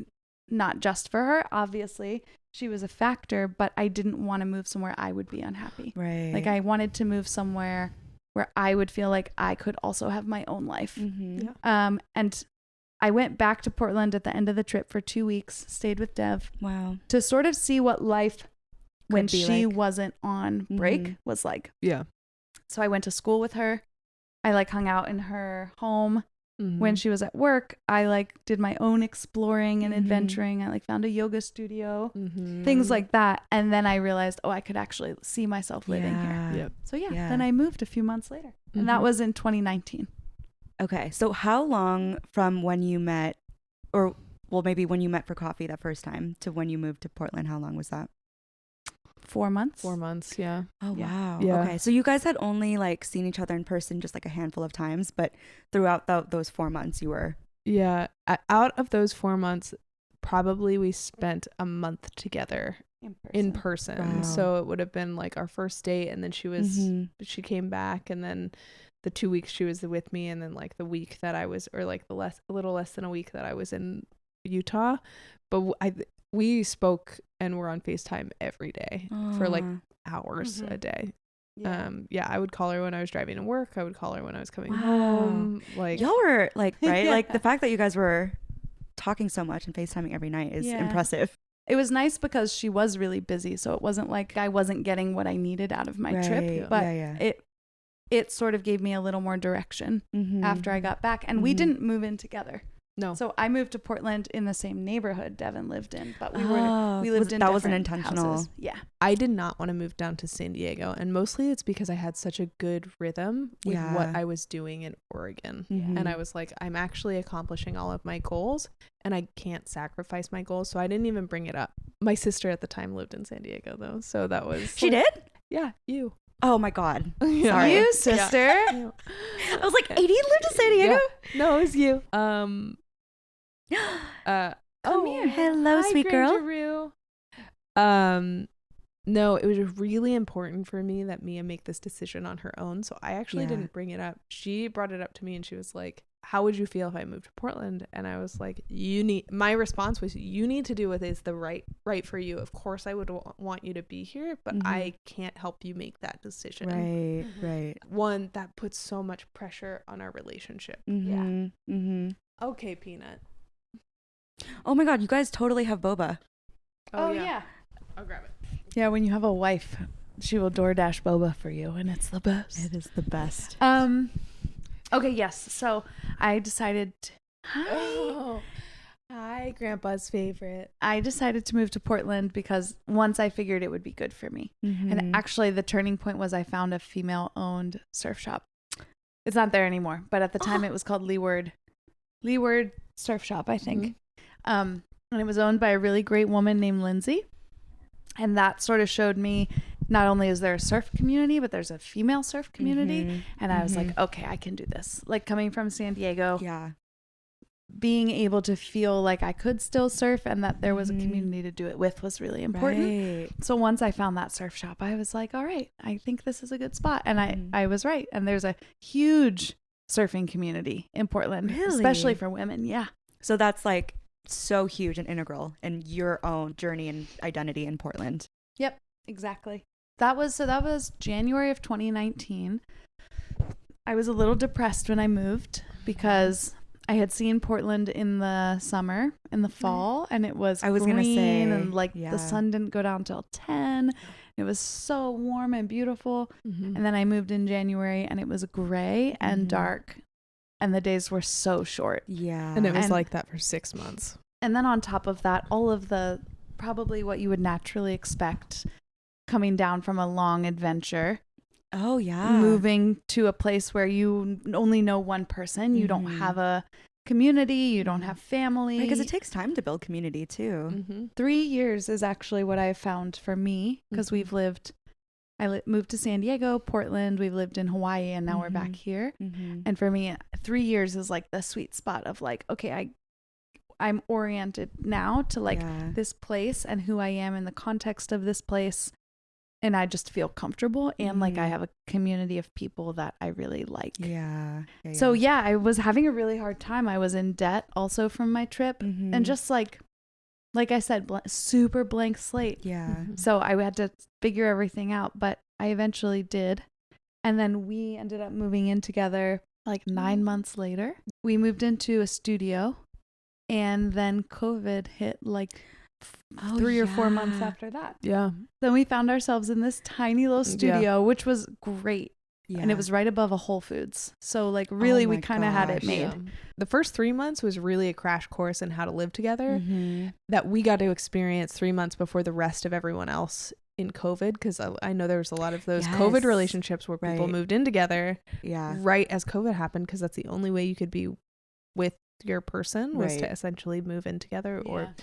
not just for her. Obviously, she was a factor, but I didn't want to move somewhere I would be unhappy. Right. Like I wanted to move somewhere where I would feel like I could also have my own life. And I went back to Portland at the end of the trip for 2 weeks, stayed with Dev. Wow. To sort of see what life when she like. wasn't on break was like. Yeah. So I went to school with her. I like hung out in her home. When she was at work, I like did my own exploring and adventuring. I like found a yoga studio, things like that. And then I realized, I could actually see myself living here. Yep. So then I moved a few months later, and that was in 2019. Okay. So how long from when you met, or maybe when you met for coffee that first time to when you moved to Portland, how long was that? 4 months. 4 months, yeah. Oh, Yeah. wow. Yeah. Okay. So you guys had only like seen each other in person just like a handful of times, but throughout those 4 months you were. Yeah. Out of those 4 months, probably we spent a month together in person. Wow. So it would have been like our first date, and then she came back, and then the 2 weeks she was with me, and then like the week that I was, or like a little less than a week that I was in Utah. But we spoke and were on FaceTime every day for like hours a day. Yeah. I would call her when I was driving to work. I would call her when I was coming home. Like y'all were like, right? Like the fact that you guys were talking so much and FaceTiming every night is impressive. It was nice because she was really busy, so it wasn't like I wasn't getting what I needed out of my trip, but it sort of gave me a little more direction after I got back, and we didn't move in together. No. So I moved to Portland in the same neighborhood Devin lived in, but we lived in that was an different intentional houses. Yeah. I did not want to move down to San Diego, and mostly it's because I had such a good rhythm with what I was doing in Oregon. And I was like, I'm actually accomplishing all of my goals, and I can't sacrifice my goals, so I didn't even bring it up. My sister at the time lived in San Diego though, so that was She did? Yeah, you. Oh my God. Yeah. Sorry. You, sister. Yeah. I was like, 80 lived in San Diego? Yeah. No, it was you. Come here. Hello, hi, sweet girl. Grangeroo. No, it was really important for me that Mia make this decision on her own. So I actually didn't bring it up. She brought it up to me, and she was like, how would you feel if I moved to Portland? And I was like, my response was, you need to do what is the right for you. Of course I would want you to be here, but I can't help you make that decision. Right. One, that puts so much pressure on our relationship. Okay, Peanut. Oh my God, you guys totally have boba. Oh yeah. I'll grab it. Yeah, when you have a wife, she will DoorDash boba for you, and it's the best. It is the best. Okay, yes. So I decided Hi, Grandpa's favorite. I decided to move to Portland because once I figured it would be good for me. And actually the turning point was I found a female-owned surf shop. It's not there anymore, but at the time it was called Leeward Surf Shop, I think. And it was owned by a really great woman named Lindsay. And that sort of showed me not only is there a surf community, but there's a female surf community. And I was like, okay, I can do this. Like coming from San Diego, being able to feel like I could still surf and that there was a community to do it with was really important. So once I found that surf shop, I was like, all right, I think this is a good spot. And I was right. And there's a huge surfing community in Portland, especially for women. Yeah. So that's like so huge and integral in your own journey and identity in Portland. Yep, exactly. That was January of 2019. I was a little depressed when I moved because I had seen Portland in the summer, in the fall, and it was green and like the sun didn't go down till 10. It was so warm and beautiful. And then I moved in January and it was gray and dark and the days were so short. Yeah. And it was like that for 6 months. And then on top of that, all of the probably what you would naturally expect coming down from a long adventure. Oh, yeah. Moving to a place where you only know one person. You don't have a community. You don't have family. Because it takes time to build community too. 3 years is actually what I found for me, because we've lived, moved to San Diego, Portland, we've lived in Hawaii, and now we're back here. And for me, 3 years is like the sweet spot of like, okay, I'm oriented now to like this place and who I am in the context of this place. And I just feel comfortable, and like I have a community of people that I really like. So I was having a really hard time. I was in debt also from my trip, and just like I said, super blank slate. So I had to figure everything out, but I eventually did. And then we ended up moving in together like 9 months later. We moved into a studio, and then COVID hit like 3 or 4 months after that. Then we found ourselves in this tiny little studio, which was great. And it was right above a Whole Foods. So like really we kind of had it made. The first 3 months was really a crash course in how to live together that we got to experience 3 months before the rest of everyone else in COVID. Because I know there was a lot of those COVID relationships where people moved in together right as COVID happened, because that's the only way you could be with your person was to essentially move in together or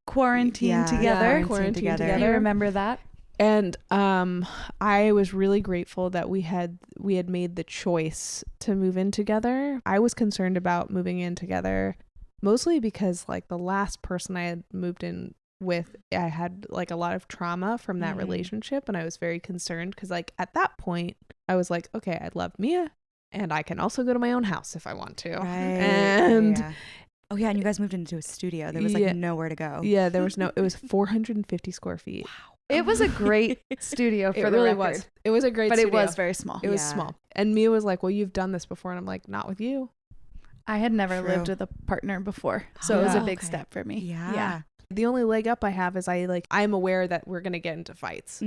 quarantine together. Quarantine together. You remember that? And I was really grateful that we had made the choice to move in together. I was concerned about moving in together mostly because like the last person I had moved in with, I had like a lot of trauma from that relationship, and I was very concerned because like at that point I was like, okay, I love Mia and I can also go to my own house if I want to. And oh yeah, and you guys moved into a studio. There was like nowhere to go. Yeah, there was it was 450 square feet. Wow. It was a great studio for the record. Was. It was a great studio. But it was very small. It was small. And Mia was like, well, you've done this before. And I'm like, not with you. I had never lived with a partner before. So it was a big step for me. Yeah. The only leg up I have is I'm aware that we're going to get into fights.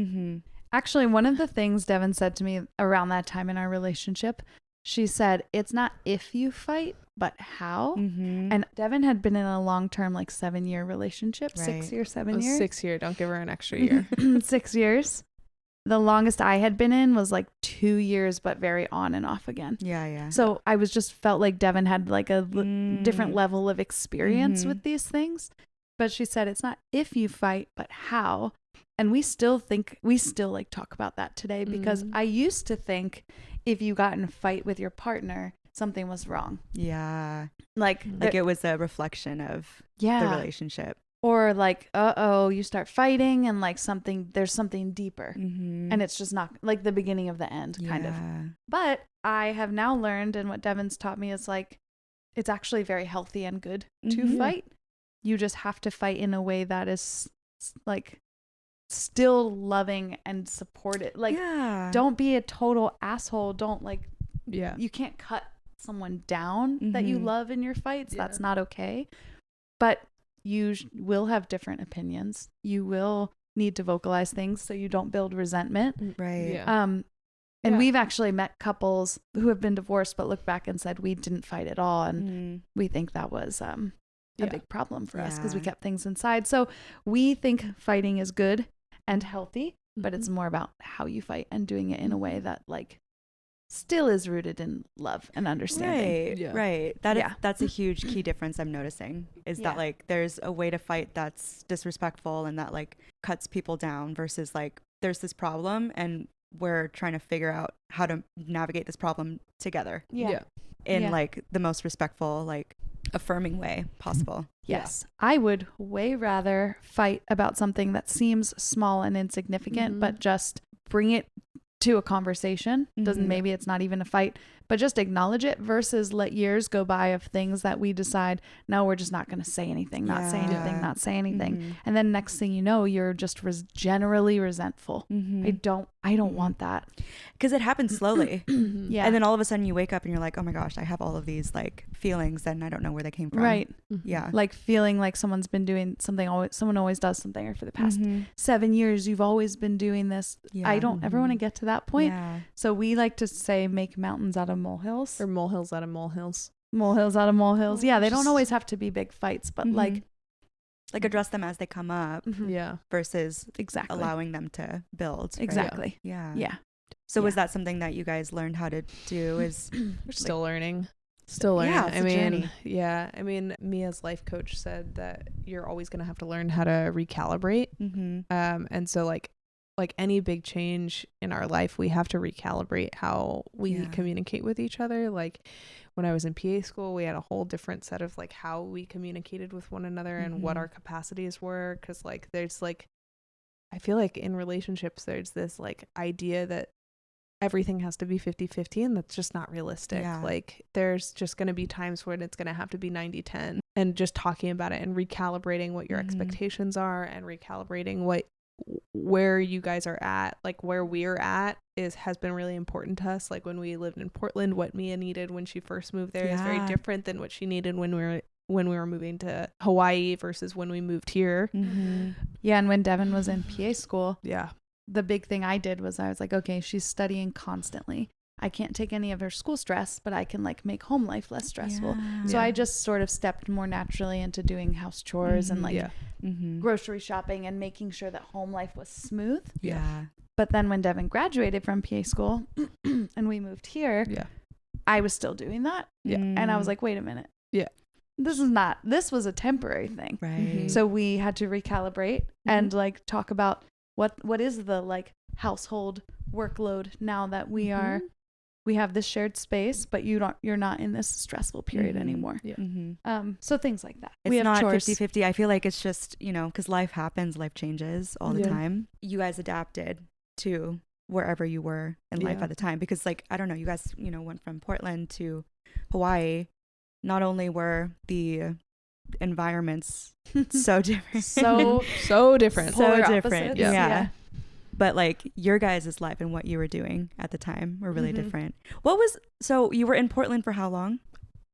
Actually, one of the things Devin said to me around that time in our relationship, she said, it's not if you fight, but how. And Devin had been in a long-term, like 7-year relationship, 6 years, 7 years. 6 year. Don't give her an extra year. 6 years. The longest I had been in was like 2 years, but very on and off again. So I just felt like Devin had like a different level of experience with these things. But she said, it's not if you fight, but how. And we still like talk about that today, because I used to think if you got in a fight with your partner, something was wrong. Like it was a reflection of the relationship. Or like, you start fighting and like there's something deeper. And it's just not like the beginning of the end kind of. But I have now learned, and what Devin's taught me is like, it's actually very healthy and good to fight. You just have to fight in a way that is like still loving and supportive. Like, don't be a total asshole. Don't like, you can't cut someone down that you love in your fights. That's not okay. But you will have different opinions. You will need to vocalize things so you don't build resentment. And we've actually met couples who have been divorced but look back and said we didn't fight at all, and we think that was a big problem for us because we kept things inside. So we think fighting is good and healthy, but it's more about how you fight and doing it in a way that like still is rooted in love and understanding. That's a huge key difference I'm noticing is that like there's a way to fight that's disrespectful and that like cuts people down versus like there's this problem and we're trying to figure out how to navigate this problem together in like the most respectful, like affirming way possible. Yes. I would way rather fight about something that seems small and insignificant, but just bring it to a conversation. Maybe it's not even a fight, but just acknowledge it versus let years go by of things that we decide, no, we're just not going to say anything, not say anything. And then next thing you know, you're just generally resentful. I don't want that. Because it happens slowly. And then all of a sudden you wake up and you're like, oh my gosh, I have all of these like feelings and I don't know where they came from. Like feeling like someone's been doing something, someone always does something, or for the past 7 years, you've always been doing this. I don't ever want to get to that point. So we like to say, make mountains out of molehills. Or molehills out of molehills. Molehills out of molehills. Yeah, they don't always have to be big fights, but like Like address them as they come up versus exactly allowing them to build. Right? Exactly. Yeah. So was that something that you guys learned how to do? Is we're still learning. Still learning. Yeah, it's a journey. I mean, Mia's life coach said that you're always going to have to learn how to recalibrate. And so like any big change in our life, we have to recalibrate how we communicate with each other. Like when I was in PA school, we had a whole different set of like how we communicated with one another and what our capacities were. Cause like there's like, I feel like in relationships, there's this like idea that everything has to be 50-50, and that's just not realistic. Like there's just going to be times when it's going to have to be 90-10, and just talking about it and recalibrating what your expectations are and recalibrating where you guys are at, like where we're at has been really important to us. Like when we lived in Portland, what Mia needed when she first moved there is very different than what she needed when we were moving to Hawaii versus when we moved here. Yeah, and when Devin was in PA school, yeah, the big thing I did was I was like, okay, she's studying constantly. I can't take any of her school stress, but I can like make home life less stressful. So I just sort of stepped more naturally into doing house chores and like grocery shopping and making sure that home life was smooth. But then when Devin graduated from PA school and we moved here, I was still doing that. And I was like, wait a minute. This was a temporary thing. Right. So we had to recalibrate and like talk about what is the like household workload now that we have this shared space, but you're not in this stressful period anymore. So things like that. It's we have not chores. 50-50. I feel like it's just, because life happens, life changes all the time. You guys adapted to wherever you were in life at the time, because like, I don't know, you guys, went from Portland to Hawaii. Not only were the environments so different, so different, yeah. But like your guys' life and what you were doing at the time were really different. So you were in Portland for how long?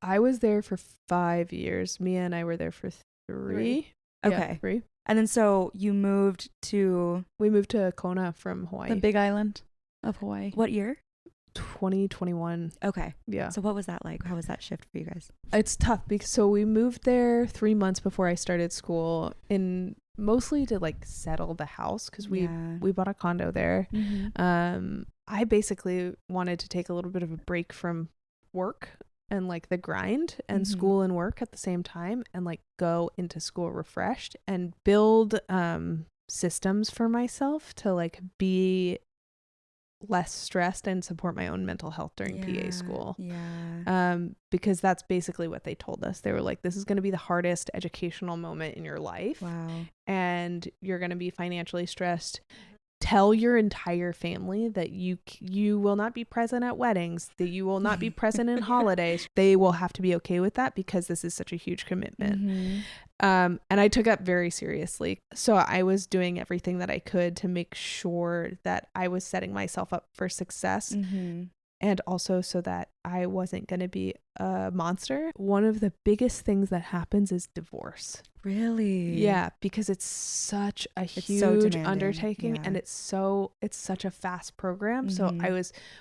I was there for 5 years. Mia and I were there for 3. Okay. Yeah, 3. And then so we moved to Kona from Hawaii. The big island of Hawaii. What year? 2021. Okay. Yeah. So what was that like? How was that shift for you guys? It's tough because we moved there 3 months before I started school, in mostly to like settle the house, because we bought a condo there. I basically wanted to take a little bit of a break from work and like the grind and school and work at the same time, and like go into school refreshed and build systems for myself to like be less stressed and support my own mental health during PA school. Because that's basically what they told us. They were like, this is going to be the hardest educational moment in your life. Wow. And you're going to be financially stressed. Tell your entire family that you will not be present at weddings, that you will not be present in holidays. They will have to be okay with that, because this is such a huge commitment. And I took that very seriously. So I was doing everything that I could to make sure that I was setting myself up for success. And also so that I wasn't going to be a monster. One of the biggest things that happens is divorce. Really? Yeah, because it's such a huge undertaking, and it's such a fast program. So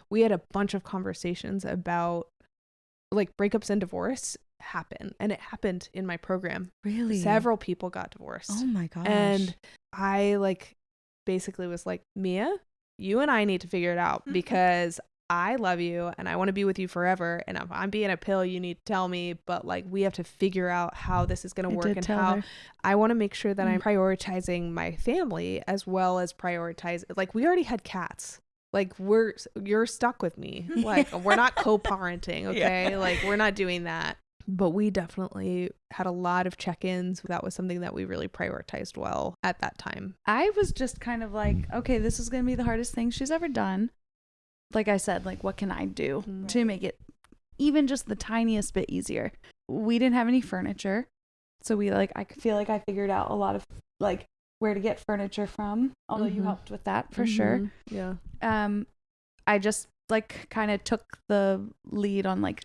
we had a bunch of conversations about like breakups and divorce happen, and it happened in my program. Really? Several people got divorced. Oh my gosh. And I like basically was like, Mia, you and I need to figure it out, because I love you and I want to be with you forever. And if I'm being a pill, you need to tell me, but like, we have to figure out how this is going to work, and how I want to make sure that I'm prioritizing my family as well as prioritize. Like, we already had cats. Like, you're stuck with me. Like, we're not co-parenting. Okay. Like, we're not doing that. But we definitely had a lot of check-ins. That was something that we really prioritized well at that time. I was just kind of like, okay, this is going to be the hardest thing she's ever done. Like I said, like, what can I do to make it even just the tiniest bit easier? We didn't have any furniture. So I feel like I figured out a lot of like where to get furniture from, although you helped with that for sure. Yeah. I just like kind of took the lead on like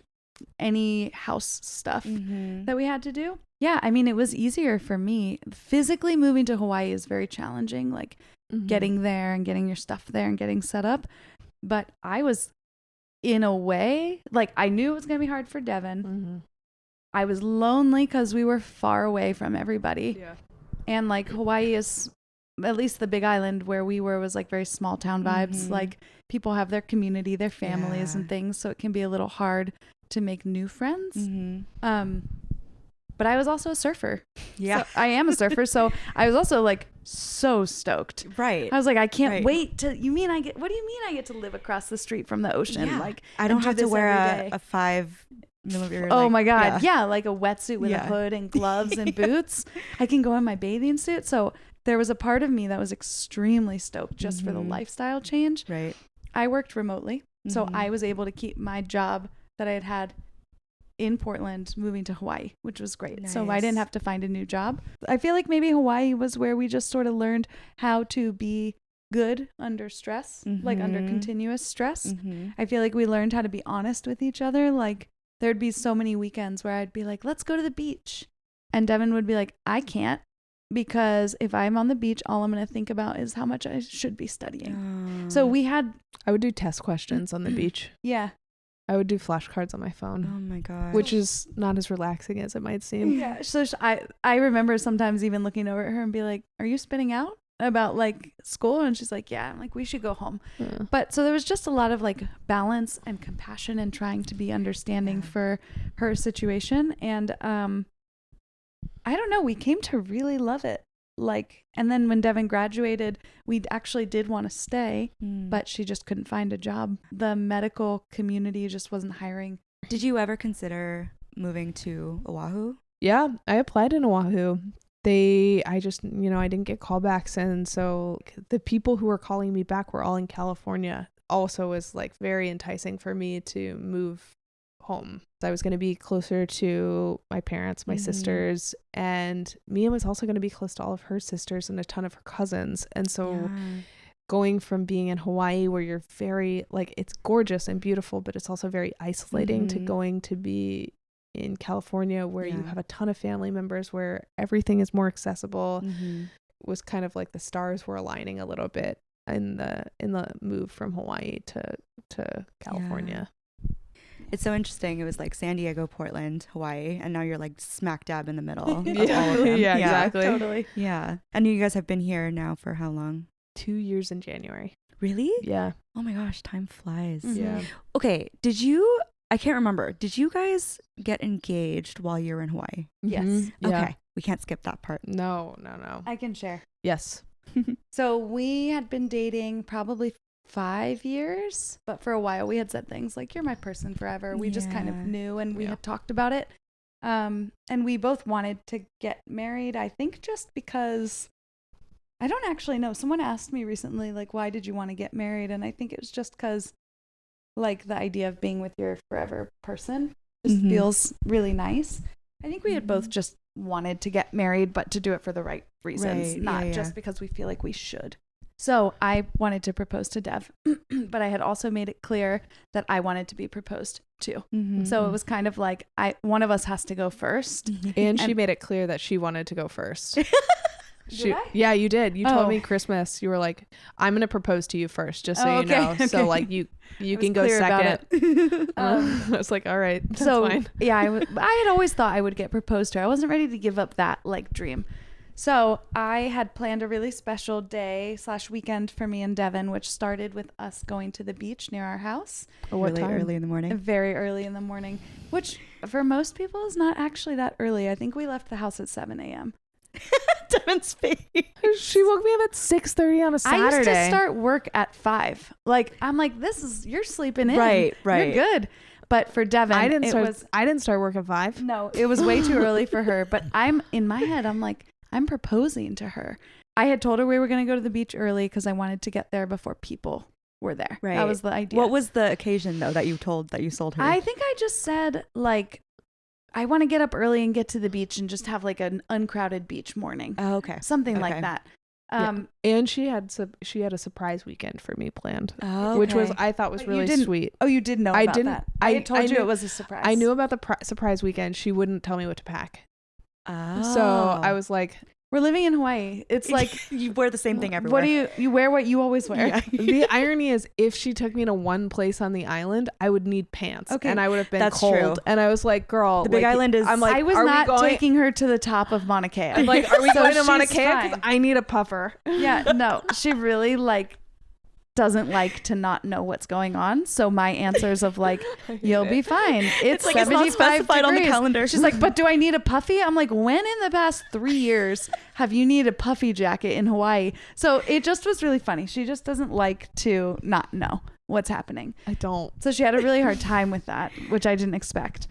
any house stuff that we had to do. Yeah, I mean, it was easier for me. Physically moving to Hawaii is very challenging, like getting there and getting your stuff there and getting set up. But I was, in a way, like, I knew it was going to be hard for Devin. I was lonely because we were far away from everybody. And like Hawaii is, at least the Big Island where we were, was like very small town vibes. Like people have their community, their families and things. So it can be a little hard to make new friends. But I was also a surfer. Yeah. So I am a surfer. So I was also like so stoked. Right. I was like, I can't wait to, what do you mean I get to live across the street from the ocean? Yeah. Like I don't have to wear a 5 millimeter. Oh my God. Yeah. Like a wetsuit with a hood and gloves and boots. I can go in my bathing suit. So there was a part of me that was extremely stoked just for the lifestyle change. Right. I worked remotely. So I was able to keep my job that I had had in Portland moving to Hawaii, which was great. Nice. So I didn't have to find a new job. I feel like maybe Hawaii was where we just sort of learned how to be good under stress, like under continuous stress. I feel like we learned how to be honest with each other. Like there'd be so many weekends where I'd be like, let's go to the beach. And Devin would be like, I can't, because if I'm on the beach, all I'm going to think about is how much I should be studying. So I would do test questions on the beach. Yeah. I would do flashcards on my phone. Oh my God. Which is not as relaxing as it might seem. Yeah. So I remember sometimes even looking over at her and be like, are you spinning out about like school? And she's like, yeah. I'm like, we should go home. Yeah. But so there was just a lot of like balance and compassion and trying to be understanding for her situation. And I don't know, we came to really love it. Like, and then when Devin graduated, we actually did want to stay, but she just couldn't find a job. The medical community just wasn't hiring. Did you ever consider moving to Oahu? Yeah, I applied in Oahu. I didn't get callbacks. And so the people who were calling me back were all in California. Also was like very enticing for me to move home. I was going to be closer to my parents, my sisters, and Mia was also going to be close to all of her sisters and a ton of her cousins. And so going from being in Hawaii, where you're very like, it's gorgeous and beautiful, but it's also very isolating, to going to be in California where you have a ton of family members, where everything is more accessible, was kind of like the stars were aligning a little bit in the move from Hawaii to California. It's so interesting. It was like San Diego, Portland, Hawaii, and now you're like smack dab in the middle. Of all of them. Yeah, exactly. Totally. Yeah. And you guys have been here now for how long? 2 years in January. Really? Yeah. Oh my gosh, time flies. Yeah. Okay, I can't remember. Did you guys get engaged while you were in Hawaii? Yes. Yeah. Okay. We can't skip that part. No. I can share. Yes. So we had been dating probably 5 years, but for a while we had said things like, you're my person forever. We just kind of knew, and we had talked about it. And we both wanted to get married, I think just because, I don't actually know. Someone asked me recently, like, why did you want to get married? And I think it was just because, like, the idea of being with your forever person just feels really nice. I think we had both just wanted to get married, but to do it for the right reasons, not just because we feel like we should. So I wanted to propose to Dev, but I had also made it clear that I wanted to be proposed to. So it was kind of like one of us has to go first. And she made it clear that she wanted to go first. Did I? Yeah, you did. You told me Christmas. You were like, I'm going to propose to you first, just so you know. Okay. So like you can go second. I was like, all right, that's fine. Yeah, I had always thought I would get proposed to. I wasn't ready to give up that like dream. So I had planned a really special day / weekend for me and Devin, which started with us going to the beach near our house. Really early in the morning? Very early in the morning, which for most people is not actually that early. I think we left the house at 7 a.m. Devin's face. She woke me up at 6:30 on a Saturday. I used to start work at 5. Like, I'm like, you're sleeping in. Right. You're good. But for Devin, I didn't start work at 5. No, it was way too early for her. But in my head, I'm like, I'm proposing to her. I had told her we were going to go to the beach early because I wanted to get there before people were there. Right. That was the idea. What was the occasion, though, that you sold her? I think I just said, like, I want to get up early and get to the beach and just have, like, an uncrowded beach morning. Oh, okay. Something like that. And she had a surprise weekend for me planned, which I thought was really sweet. Oh, you did know about that? I told you it was a surprise. I knew about the surprise weekend. She wouldn't tell me what to pack. Oh. So I was like, We're living in Hawaii. It's like you wear the same thing everywhere. What do you wear what you always wear? Yeah. The irony is, if she took me to one place on the island, I would need pants. Okay. And I would have been That's cold. true. And I was like, girl, The Big Island is. I'm like, I was are not we going? taking her to the top of Mauna Kea. I'm like, are we So going to Mauna she's Kea? Because fine. I need a puffer. Yeah, no, she really like doesn't like to not know what's going on. So my answers of like, you'll be fine. It's like it's not 75 specified on the degrees. calendar. She's like, but do I need a puffy? I'm like, when in the past 3 years have you needed a puffy jacket in Hawaii? So it just was really funny. She just doesn't like to not know what's happening. I don't. So she had a really hard time with that, which I didn't expect.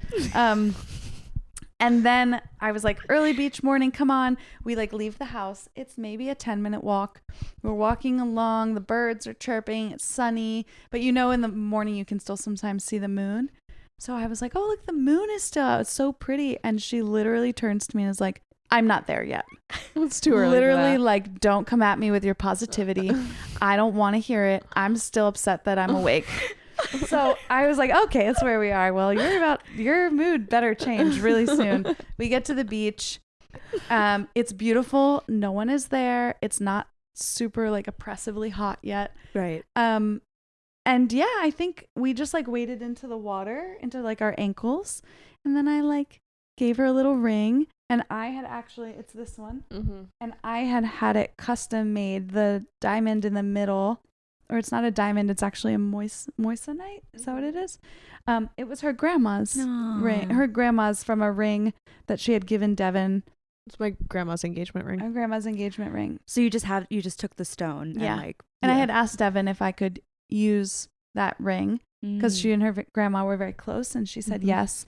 And then I was like, early beach morning, come on. We like leave the house. It's maybe a 10-minute walk. We're walking along. The birds are chirping. It's sunny. But in the morning you can still sometimes see the moon. So I was like, oh, look, the moon is still out. It's so pretty. And she literally turns to me and is like, I'm not there yet. It's too early. Literally like, don't come at me with your positivity. I don't want to hear it. I'm still upset that I'm awake. So I was like, okay, that's where we are. Well, your mood better change really soon. We get to the beach. It's beautiful. No one is there. It's not super like oppressively hot yet. Right. And yeah, I think we just like waded into the water into like our ankles. And then I like gave her a little ring. And I had actually, it's this one. Mm-hmm. And I had it custom made. The diamond in the middle. Or it's not a diamond, it's actually a moissanite. Is that what it is? It was her grandma's ring. Her grandma's from a ring that she had given Devin. It's my grandma's engagement ring. Her grandma's engagement ring. So you just took the stone. Yeah. And I had asked Devin if I could use that ring because she and her grandma were very close, and she said yes.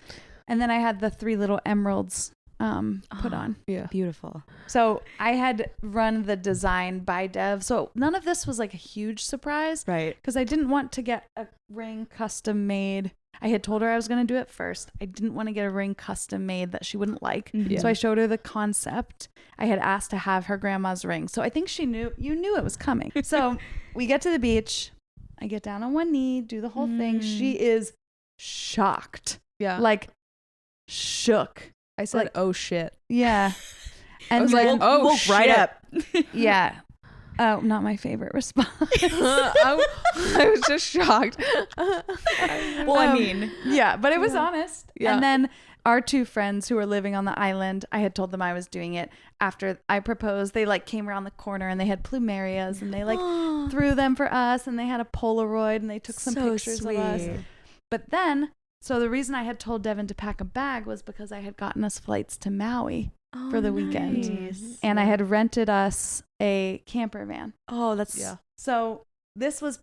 And then I had the 3 little emeralds put on. Yeah. Beautiful. So I had run the design by Dev. So none of this was like a huge surprise. Right. Because I didn't want to get a ring custom made. I had told her I was going to do it first. I didn't want to get a ring custom made that she wouldn't like. Mm-hmm. So I showed her the concept. I had asked to have her grandma's ring. So I think you knew it was coming. So we get to the beach. I get down on one knee, do the whole thing. She is shocked. Yeah. Like shook. I said, like, oh shit. Yeah. And I was then, like, oh woke shit. right up. yeah. Oh, not my favorite response. I was just shocked. Well, I mean, yeah, but it was honest. Yeah. And then our 2 friends who were living on the island, I had told them I was doing it after I proposed. They like came around the corner and they had plumerias and they like threw them for us, and they had a Polaroid and they took some pictures of us. But then, so the reason I had told Devin to pack a bag was because I had gotten us flights to Maui for the weekend. Nice. And I had rented us a camper van. Oh, that's So this was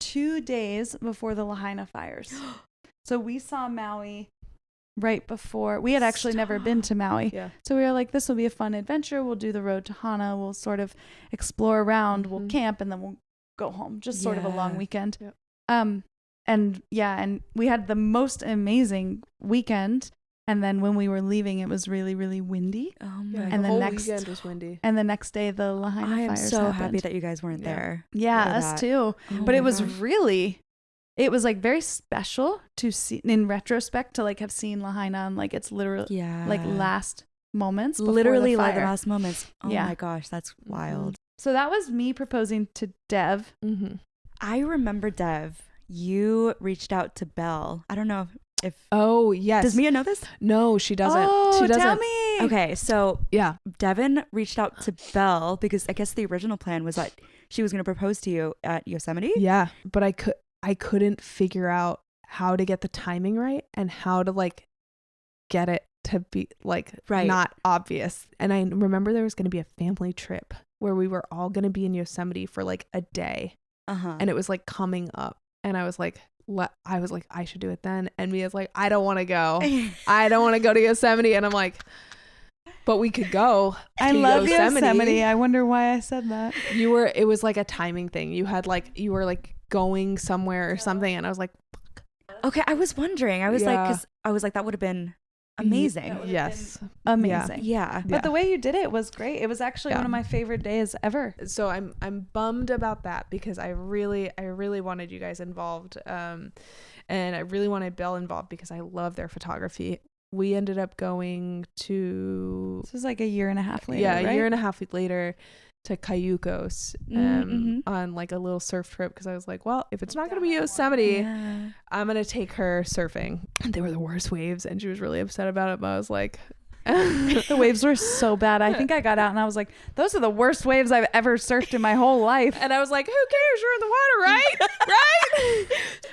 2 days before the Lahaina fires. So we saw Maui right before. We had actually never been to Maui. Yeah. So we were like, this will be a fun adventure. We'll do the road to Hana. We'll sort of explore around. We'll camp, and then we'll go home. Just sort of a long weekend. Yep. And we had the most amazing weekend. And then when we were leaving, it was really, really windy. Oh my Yeah, god. And the the whole next- weekend was windy. And the next day, the Lahaina I am fires so happened. happy that you guys weren't there. Yeah, for us that. too. Oh But my it was gosh. it was like very special to see in retrospect, to like have seen Lahaina and like it's literally like last moments. before literally the like the fire. last moments. Oh Yeah. my gosh, that's wild. So that was me proposing to Dev. Mm-hmm. I remember, Dev, you reached out to Belle. I don't know if Oh, yes. does Mia know this? No, she doesn't. Oh, she doesn't. tell me. Okay, so Yeah. Devin reached out to Belle because I guess the original plan was that she was going to propose to you at Yosemite. Yeah. But I couldn't figure out how to get the timing right and how to like get it to be like not obvious. And I remember there was going to be a family trip where we were all going to be in Yosemite for like a day. And it was like coming up, and I was like, I should do it then. And Mia's like, I don't want to go. I don't want to go to Yosemite. And I'm like, but we could go. I to love Yosemite. I wonder why I said that. It was like a timing thing. You were like going somewhere or something. And I was like, Okay, I was wondering. I was like, because I was like, that would have been amazing. yes. Amazing. Yeah. But the way you did it was great. It was actually Yeah. one of my favorite days ever. So I'm bummed about that because I really wanted you guys involved. And I really wanted Belle involved because I love their photography. we ended up going to, This was like a year and a half later. yeah, a right? year and a half later to Cayucos on like a little surf trip, because I was like, well, if it's not going to be Yosemite, Yeah. I'm going to take her surfing. And they were the worst waves, and she was really upset about it, but I was like, The waves were so bad. I think I got out and I was like, those are the worst waves I've ever surfed in my whole life. and I was like, who cares? You're in the water, right? Right?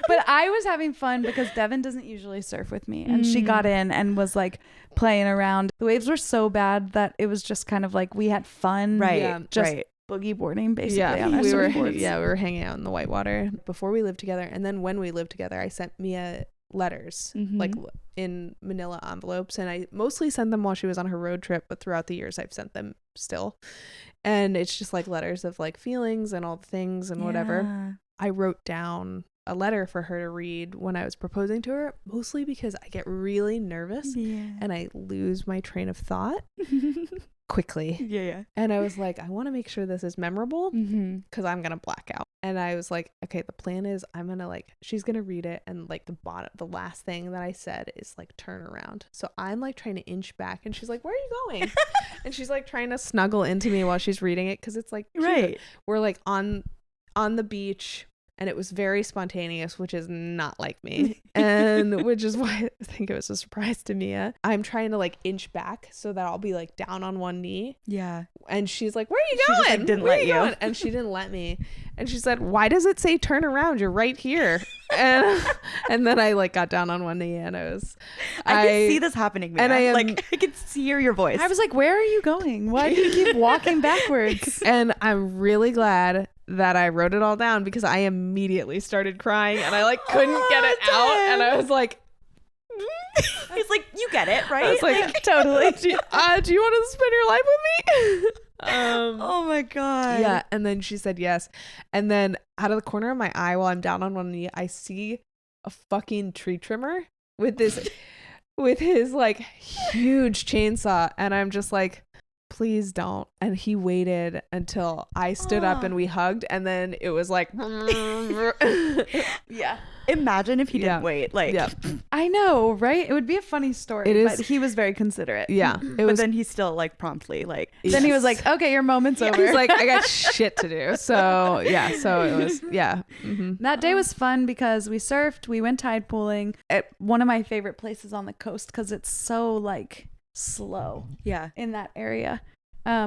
But I was having fun because Devin doesn't usually surf with me. And she got in and was like playing around. The waves were so bad that it was just kind of like we had fun. Right. Yeah, just right. boogie boarding basically Yeah, on our we were surfboards. hanging out in the whitewater before we lived together, and then when we lived together, I sent Mia letters like in manila envelopes, and I mostly sent them while she was on her road trip, but throughout the years I've sent them still, and it's just like letters of like feelings and all the things and whatever. I wrote down a letter for her to read when I was proposing to her, mostly because I get really nervous and I lose my train of thought quickly. Yeah. And I was like, I want to make sure this is memorable because I'm gonna black out. And I was like, okay, the plan is I'm gonna like, she's gonna read it, and like the last thing that I said is like turn around. So I'm like trying to inch back, and she's like, where are you going? And she's like trying to snuggle into me while she's reading it, because it's like cute. Right. We're like on the beach, and it was very spontaneous, which is not like me, and which is why I think it was a surprise to Mia. I'm trying to like inch back so that I'll be like down on one knee. Yeah. And she's like, where are you She going? just, like, didn't Where let are you. going? And she didn't let me. And she said, why does it say turn around? You're right here. And then I like got down on one knee, and I can see this happening, man. and I am- like I can hear your voice. I was like, where are you going? Why do you keep walking backwards? and I'm really glad that I wrote it all down, because I immediately started crying, and I like couldn't get it out. And I was like, He's like, you get it, right? I was like, totally. Do you want to spend your life with me? Oh my god. Yeah. And then she said yes. And then out of the corner of my eye, while I'm down on one knee, I see a fucking tree trimmer with his like huge chainsaw. And I'm just like, please don't. And he waited until I stood up and we hugged. And then it was like, Yeah. Imagine if he didn't wait. Like, yeah. I know, right? It would be a funny story. It is. But he was very considerate. Yeah. but then he still like promptly like. Then he was like, okay, your moment's over. He's like, I got shit to do. So yeah. So it was, yeah. Mm-hmm. That day was fun because we surfed, we went tide pooling at one of my favorite places on the coast because it's so like slow Yeah. in that area.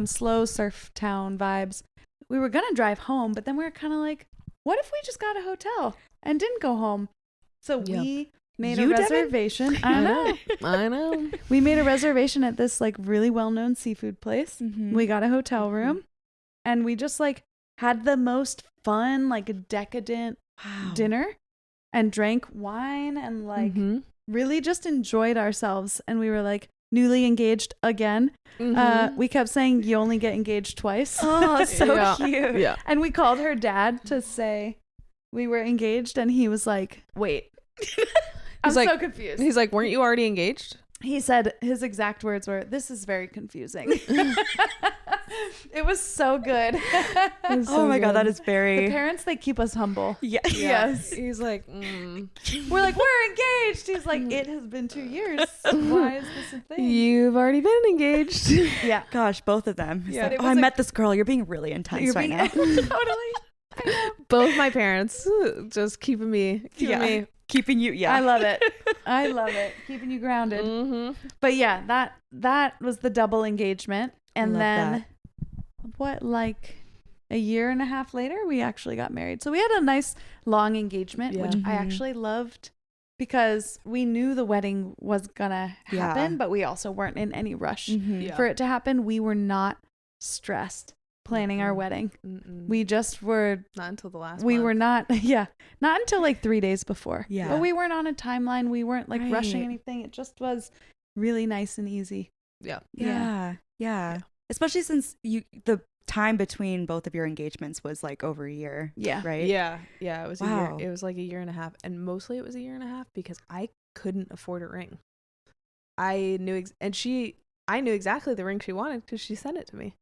Slow surf town vibes. We were gonna drive home, but then we were kind of like, what if we just got a hotel and didn't go home? So we made a reservation. I know. We made a reservation at this like really well-known seafood place. We got a hotel room and we just like had the most fun, like decadent dinner and drank wine and like really just enjoyed ourselves. And we were like newly engaged again. We kept saying you only get engaged twice. Oh, so cute. Yeah. And we called her dad to say we were engaged, and he was like, wait. I'm like- so confused. He's like, weren't you already engaged? He said his exact words were, this is very confusing. It was so good. Oh my god, that is The very. parents, they keep us humble. Yeah. Yes. He's like, We're like, we're engaged. He's like, it has been 2 years. Why is this a thing? you've already been engaged. Yeah. Gosh, both of them. He's Yeah. like, But it oh, I was a- met this girl. You're being really intense right now. Totally. Both my parents just keeping me. Keeping you. Yeah. I love it. I love it. Keeping you grounded. But yeah, that was the double engagement. And Love then that. what, like a year and a half later, we actually got married. So we had a nice long engagement, which I actually loved because we knew the wedding was gonna happen, Yeah. but we also weren't in any rush Mhm. for it to happen. We were not stressed planning our wedding. We just were Not until the last. we month. were not not until like 3 days before. Yeah. But we weren't on a timeline. We weren't like rushing Right. anything. It just was really nice and easy. Yeah. Especially since the time between both of your engagements was like over a year. Yeah. Right. Yeah. It was Wow. a year. It was like a year and a half, and mostly it was a year and a half because I couldn't afford a ring. I knew, I knew exactly the ring she wanted because she sent it to me.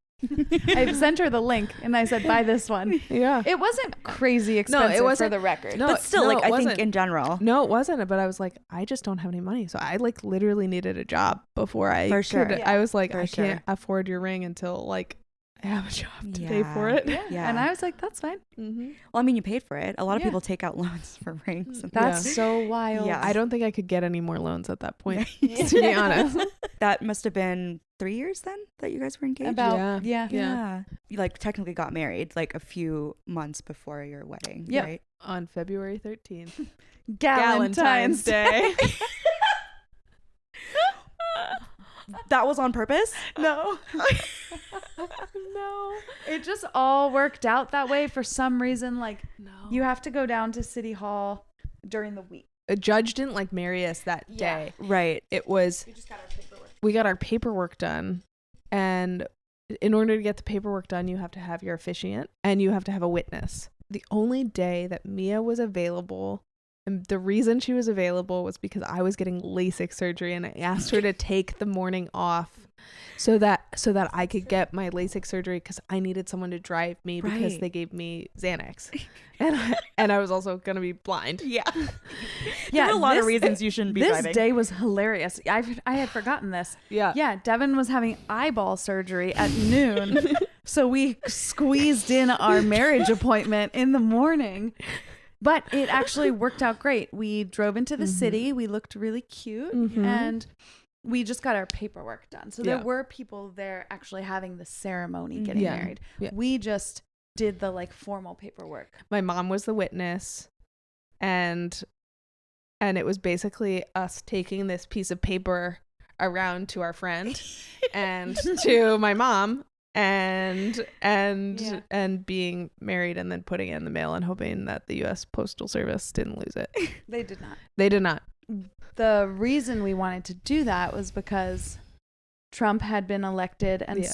I sent her the link and I said, buy this one. Yeah. It wasn't crazy expensive for the record. No, but still, no, like, it I wasn't. think in general. No, it wasn't. But I was like, I just don't have any money. So I like literally needed a job before I For sure. could. Yeah. I was like, For I sure. can't afford your ring until like I have a job to pay Yeah. for it. Yeah. And I was like, that's fine. Mm-hmm. Well, I mean, you paid for it. A lot of Yeah. people take out loans for rings. That's so wild. Yeah. I don't think I could get any more loans at that point, Yeah. to be honest. That must have been 3 years then that you guys were engaged. About, Yeah. Yeah. You like technically got married like a few months before your wedding, Yep. right? On February 13th. Galentine's Day. That was on purpose? No. No. It just all worked out that way for some reason. Like, No. you have to go down to City Hall during the week. A judge didn't like marry us that Yeah. day. Right. It was, We just got our paperwork. we got our paperwork done. And in order to get the paperwork done, you have to have your officiant and you have to have a witness. The only day that Mia was available, and the reason she was available was because I was getting LASIK surgery and I asked her to take the morning off so that I could get my LASIK surgery because I needed someone to drive me because Right. they gave me Xanax. And I was also going to be blind. Yeah. Yeah, There are a lot of this- reasons you shouldn't be This driving. day was hilarious. I had forgotten this. Yeah. Yeah, Devin was having eyeball surgery at noon. So we squeezed in our marriage appointment in the morning. But it actually worked out great. We drove into the city. We looked really cute. Mhm. And we just got our paperwork done. So there Yeah. were people there actually having the ceremony getting Yeah. married. Yeah. We just did the like formal paperwork. My mom was the witness, and it was basically us taking this piece of paper around to our friend and to my mom and being married and then putting it in the mail and hoping that the US Postal Service didn't lose it. They did not. They did not. The reason we wanted to do that was because Trump had been elected and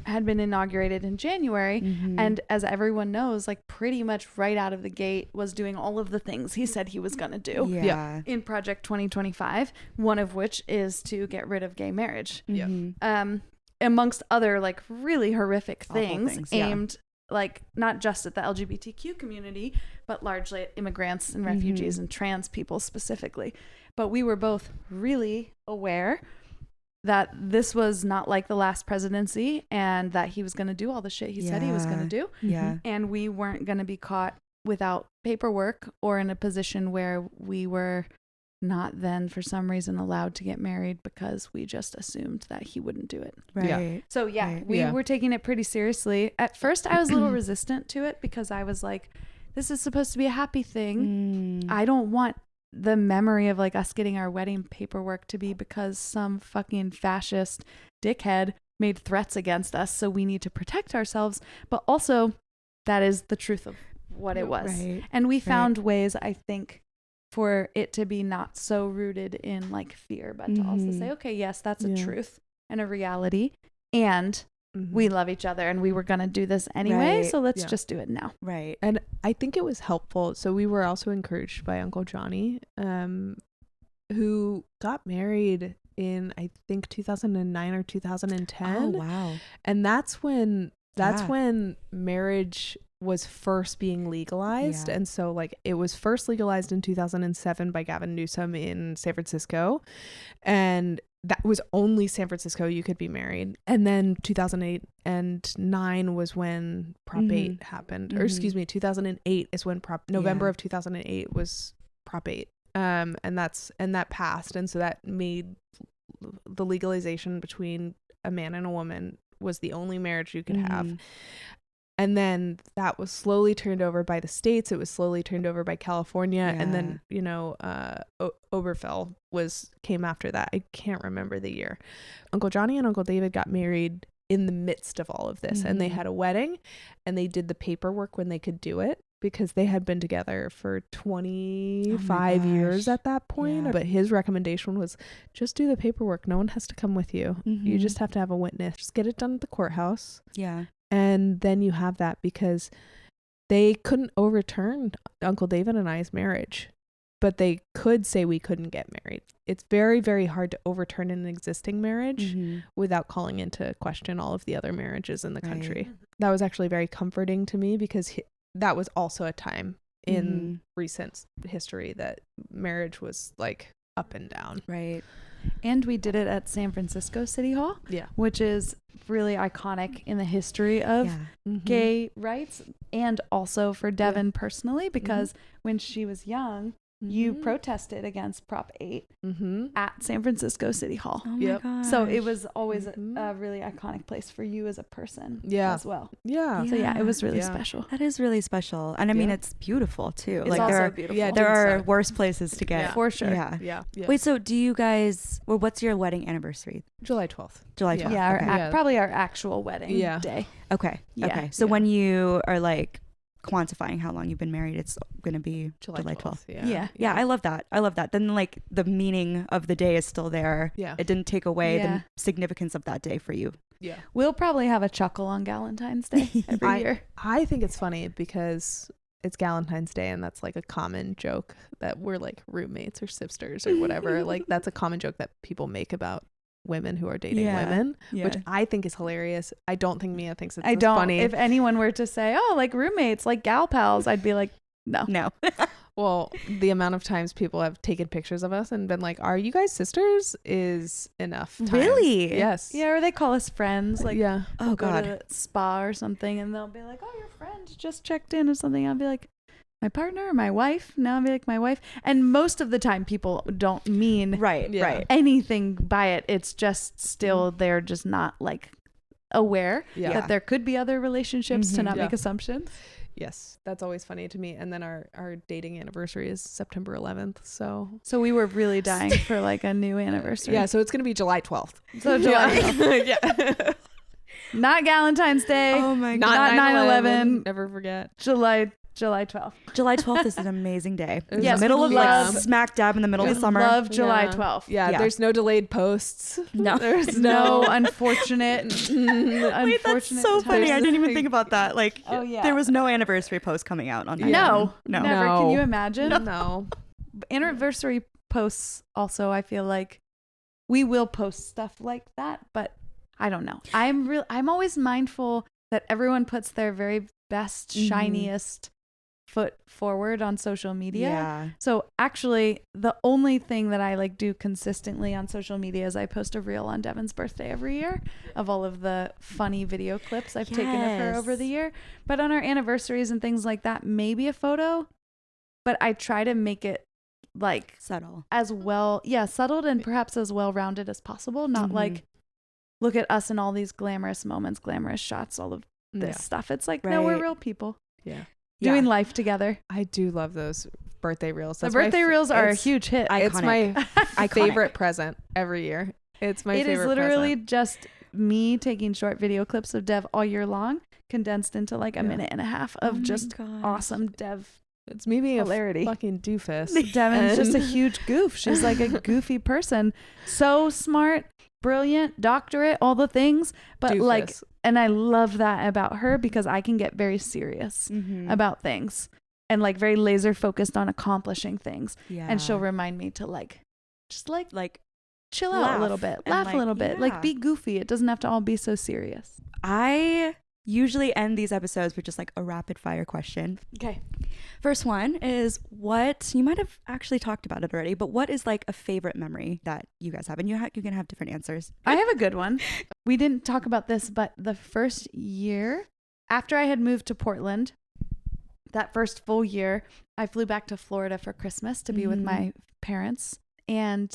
had been inaugurated in January. Mm-hmm. And as everyone knows, like pretty much right out of the gate was doing all of the things he said he was going to do Yeah. in Project 2025, one of which is to get rid of gay marriage. Mhm. Amongst other like really horrific Awful things, things, yeah. aimed like not just at the LGBTQ community, but largely at immigrants and refugees and trans people specifically. But we were both really aware that this was not like the last presidency and that he was going to do all the shit he said he was going to do. Yeah. And we weren't going to be caught without paperwork or in a position where we were not then for some reason allowed to get married because we just assumed that he wouldn't do it. Right. Yeah. So yeah, Right. we Yeah. were taking it pretty seriously. At first I was a little resistant to it because I was like, this is supposed to be a happy thing. Mm. I don't want the memory of like us getting our wedding paperwork to be because some fucking fascist dickhead made threats against us. So we need to protect ourselves. But also that is the truth of what it was. Right. And we found ways, I think, for it to be not so rooted in like fear, but to also say, okay, yes, that's a Yeah. truth and a reality. And Mhm. we love each other and we were going to do this anyway. Right. So let's Yeah. just do it now. Right. And I think it was helpful. So we were also encouraged by Uncle Johnny, who got married in I think 2009 or 2010. Oh, wow. And that's when Yeah. marriage was first being legalized. Yeah. And so like it was first legalized in 2007 by Gavin Newsom in San Francisco. And that was only San Francisco you could be married. And then 2008 and 9 was when Prop 8 happened. Or excuse me, 2008 is when November Yeah. of 2008 was Prop 8. And that passed. And so that made the legalization between a man and a woman was the only marriage you could have. Mhm. And then that was slowly turned over by the states. It was slowly turned over by California. And then, Obergefell came after that. I can't remember the year. Uncle Johnny and Uncle David got married in the midst of all of this. And they Mhm. had a wedding and they did the paperwork when they could do it because they had been together for 25 years gosh. at that point. Yeah. But his recommendation was just do the paperwork. No one has to come with you. You Mhm. just have to have a witness. Just get it done at the courthouse. Yeah. And then you have that because they couldn't overturn Uncle David and I's marriage. but they could say we couldn't get married. It's very, very hard to overturn an existing marriage without calling into question all of the other marriages in the country. That was actually very comforting to me because that was also a time in recent history that marriage was like up and down. Right. And we did it at San Francisco City Hall, which is really iconic in the history of gay rights, and also for Devin personally, because when she was young, you protested against Prop 8 at San Francisco City Hall. Oh my gosh. So it was always a really iconic place for you as a person as well. Yeah. So it was really special. That is really special. And I mean, it's beautiful too. It's like also there are, beautiful. there are worse places to get. For sure. Yeah. Wait, so do you guys, well, what's your wedding anniversary? July 12th. July 12th. Yeah, probably our actual wedding day. Okay. Yeah. Okay. So when you are like quantifying how long you've been married, it's going to be July 12th. Yeah. I love that. Then like the meaning of the day is still there. Yeah. It didn't take away the significance of that day for you. Yeah. We'll probably have a chuckle on Valentine's Day every year. I think it's funny because it's Valentine's Day and that's like a common joke that we're like roommates or sisters or whatever. Like that's a common joke that people make about women who are dating women, which I think is hilarious. I don't think Mia thinks it's funny. If anyone were to say, oh, like roommates, like gal pals, I'd be like, no. Well, the amount of times people have taken pictures of us and been like, are you guys sisters, is enough times. Really? Yes. Yeah, or they call us friends. Like, yeah. Oh, God. Go to a spa or something and they'll be like, oh, your friend just checked in or something. I'll be like, my partner or my wife? Now I'll be like, my wife. And most of the time people don't mean anything by it. It's just still they're just not like aware that there could be other relationships to not make assumptions. Yes, that's always funny to me. And then our dating anniversary is September 11th. So we were really dying for like a new anniversary. Yeah, so it's going to be July 12th. So July 12th. Not Valentine's Day. Oh my God. Not 9/11. Never forget. July 12th. July 12th is an amazing day. Yes, middle of like smack dab in the middle of summer. Love July 12th. Yeah, there's no delayed posts. No. There's no unfortunate. Wait, that's so funny. I didn't even think about that. Like, there was no anniversary post coming out on that. No, never. Can you imagine? No. Anniversary posts also, I feel like we will post stuff like that, but I don't know. I'm always mindful that everyone puts their very best, shiniest foot forward on social media. Yeah. So actually the only thing that I like do consistently on social media is I post a reel on Devin's birthday every year of all of the funny video clips I've taken of her over the year. But on our anniversaries and things like that, maybe a photo, but I try to make it like subtle as well. Yeah. Settled and perhaps as well-rounded as possible. Not like, look at us in all these glamorous moments, glamorous shots, all of this stuff. It's like, no, we're real people. Yeah. Doing life together. I do love those birthday reels. The birthday reels are a huge hit. It's my favorite present every year. It's my favorite present. It is literally just me taking short video clips of Dev all year long, condensed into like a minute and a half of just awesome Dev. It's me being hilarity. A fucking doofus. Devin's just a huge goof. She's like a goofy person. So smart, brilliant, doctorate, all the things. But doofus. Like, and I love that about her because I can get very serious about things and like very laser focused on accomplishing things. Yeah. And she'll remind me to like, just like chill out a little bit, laugh a little bit, like be goofy. It doesn't have to all be so serious. I usually end these episodes with just like a rapid fire question. Okay. First one is, what, you might have actually talked about it already, but what is like a favorite memory that you guys have? And you can have different answers. I have a good one. We didn't talk about this, but the first year after I had moved to Portland, that first full year, I flew back to Florida for Christmas to be with my parents, and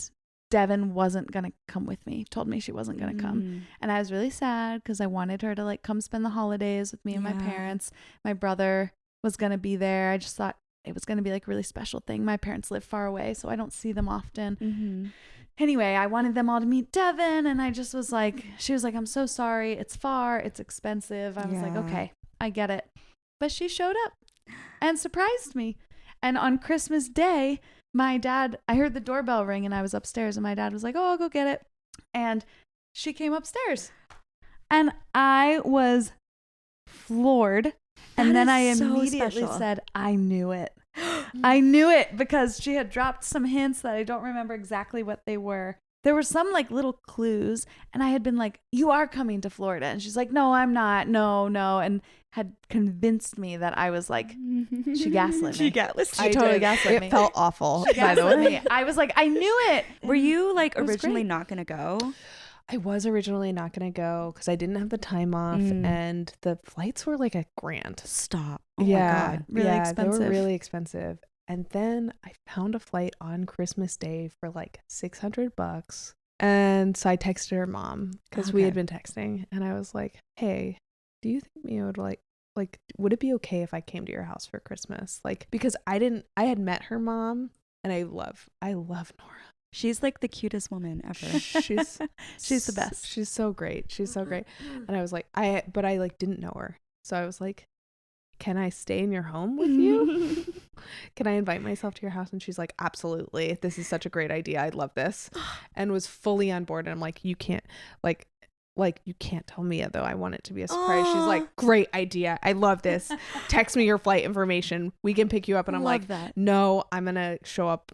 Devin wasn't going to come with me, told me she wasn't going to come. And I was really sad because I wanted her to like come spend the holidays with me and my parents. My brother was going to be there. I just thought it was going to be like a really special thing. My parents live far away, so I don't see them often. Anyway, I wanted them all to meet Devin, and I just was like, she was like, I'm so sorry. It's far. It's expensive. I was like, okay, I get it. But she showed up and surprised me. And on Christmas Day, my dad, I heard the doorbell ring and I was upstairs and my dad was like, oh, I'll go get it. And she came upstairs and I was floored. And then I immediately said, I knew it. I knew it because she had dropped some hints that I don't remember exactly what they were. There were some like little clues, and I had been like, you are coming to Florida. And she's like, no, I'm not. No. And had convinced me that I was like, she gaslit me. She totally gaslit me. It felt awful, She by the gaslit way. me. I was like, I knew it. Were you like It was originally great. not going to go? I was originally not going to go because I didn't have the time off, and the flights were like $1,000. Stop. Oh yeah, my God. Really yeah, expensive. They were really expensive. And then I found a flight on Christmas Day for like $600. And so I texted her mom because we had been texting, and I was like, hey, do you think Mia would like, would it be okay if I came to your house for Christmas? Like, because I had met her mom, and I love Nora. She's like the cutest woman ever. She's the best. She's so great. She's so great. And I was like, I like didn't know her. So I was like, can I stay in your home with you? Can I invite myself to your house? And she's like, absolutely. This is such a great idea. I love this. And was fully on board. And I'm like, you can't like you can't tell Mia though. I want it to be a surprise. She's like, great idea. I love this. Text me your flight information. We can pick you up. And I'm like, no, I'm going to show up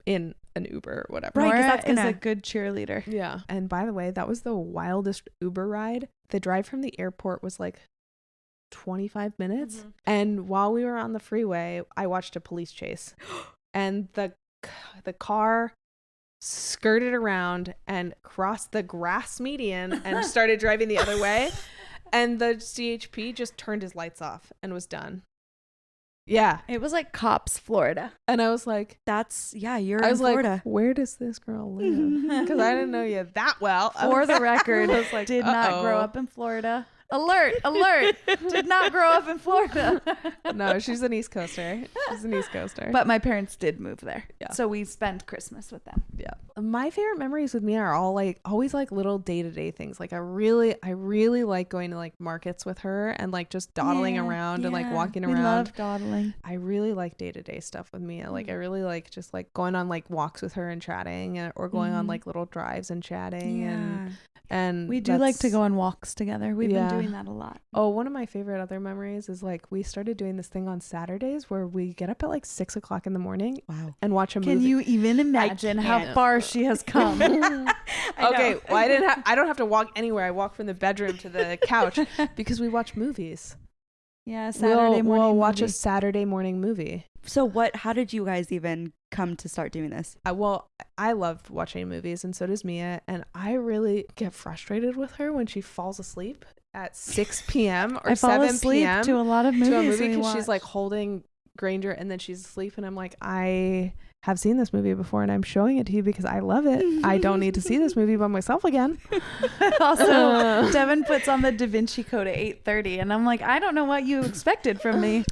in an Uber or whatever. Right, Nora is a good cheerleader. Yeah. And by the way, that was the wildest Uber ride. The drive from the airport was like 25 minutes. And while we were on the freeway, I watched a police chase. And the car skirted around and crossed the grass median and started driving the other way. And the CHP just turned his lights off and was done. Yeah. It was like Cops, Florida. And I was like, you're in Florida. like, where does this girl live? Because I didn't know you that well. For the record, I was like, did not grow up in Florida. Alert. Did not grow up in Florida. No, she's an East Coaster. But my parents did move there. Yeah. So we spent Christmas with them. Yeah. My favorite memories with Mia are all like always like little day-to-day things. Like I really like going to like markets with her and like just dawdling around and like walking around. We love dawdling. I really like day-to-day stuff with Mia. Like I really like just like going on like walks with her and chatting, or going on like little drives and chatting. And we do like to go on walks together. We've been doing that a lot. Oh, one of my favorite other memories is like we started doing this thing on Saturdays where we get up at like 6 o'clock in the morning. Wow. And watch a movie. Can you even imagine how far she has come? Okay, well I don't have to walk anywhere. I walk from the bedroom to the couch because we watch movies. Yeah, Saturday morning. We'll watch a Saturday morning movie. So how did you guys even come to start doing this? Well, I love watching movies, and so does Mia, and I really get frustrated with her when she falls asleep at 6 p.m. or 7 p.m. I fall asleep to a lot of movies. To a movie because she's like holding Granger and then she's asleep, and I'm like, I have seen this movie before and I'm showing it to you because I love it. I don't need to see this movie by myself again. Also, Devin puts on the Da Vinci Code at 8:30 and I'm like, I don't know what you expected from me.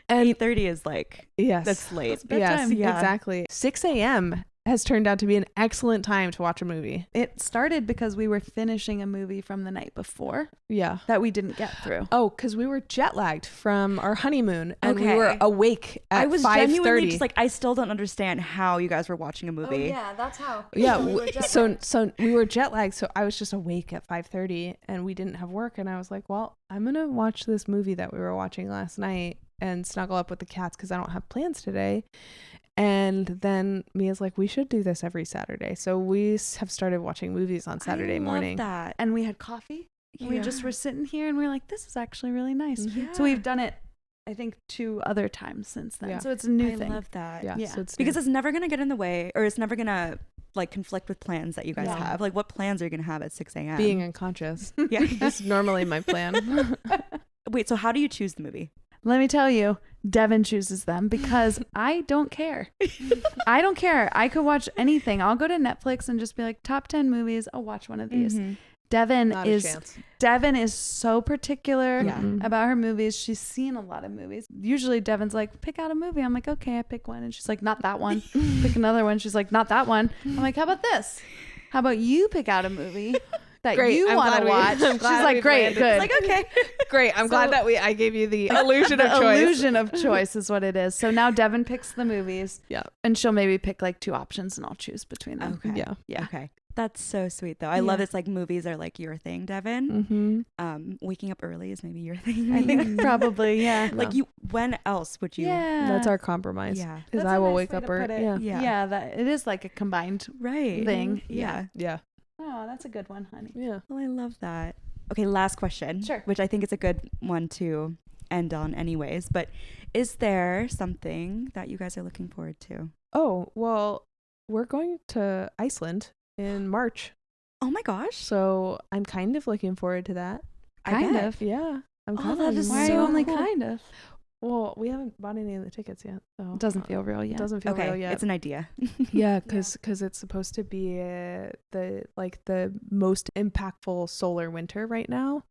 And 8:30 is like, yes, that's late. Yes, yeah. Exactly. 6 a.m. has turned out to be an excellent time to watch a movie. It started because we were finishing a movie from the night before. Yeah. That we didn't get through. Oh, because we were jet lagged from our honeymoon and we were awake at 5:30. I was genuinely just like, I still don't understand how you guys were watching a movie. Oh, yeah, that's how. Yeah. So we were jet lagged. So I was just awake at 5:30 and we didn't have work. And I was like, well, I'm going to watch this movie that we were watching last night and snuggle up with the cats because I don't have plans today. And then Mia's like, we should do this every Saturday. So we have started watching movies on Saturday morning. I love that. And we had coffee. Yeah. We just were sitting here and we were like, this is actually really nice. Yeah. So we've done it, I think, 2 other times since then. Yeah. So it's a new thing. I love that. Yeah. So it's because it's never going to get in the way, or it's never going to like conflict with plans that you guys have. Like, what plans are you going to have at 6 a.m.? Being unconscious. Yeah. That's normally my plan. Wait, so how do you choose the movie? Let me tell you, Devin chooses them because I don't care. I don't care. I could watch anything. I'll go to Netflix and just be like, top 10 movies. I'll watch one of these. Mm-hmm. Devin is so particular about her movies. She's seen a lot of movies. Usually Devin's like, pick out a movie. I'm like, okay, I pick one. And she's like, not that one. Pick another one. She's like, not that one. I'm like, how about this? How about you pick out a movie that you want to watch? She's like, great, good. Like, okay, great. I'm glad that I gave you the illusion of choice. Illusion of choice is what it is. So now Devin picks the movies. Yeah. And she'll maybe pick like 2 options and I'll choose between them. Okay. Yeah. Okay. That's so sweet, though. I love it's like movies are like your thing, Devin. Waking up early is maybe your thing. I think probably, yeah. Like when else would you? Yeah. That's our compromise. Yeah. Because That's I a will nice wake way up to put early. it. Yeah. Yeah, that it is like a combined thing. Yeah. Yeah. Oh, that's a good one, honey. Yeah. Well, I love that. Okay, last question. Sure. Which I think is a good one to end on anyways. But is there something that you guys are looking forward to? Oh, well, we're going to Iceland in March. Oh my gosh. So I'm kind of looking forward to that. Kind of. Yeah. I'm Oh, kind that of. is Why are so you only cool. kind of? Well, we haven't bought any of the tickets yet. So It doesn't feel real yet. It doesn't feel Okay, real yet. it's an idea. Yeah, because it's supposed to be the most impactful solar winter right now,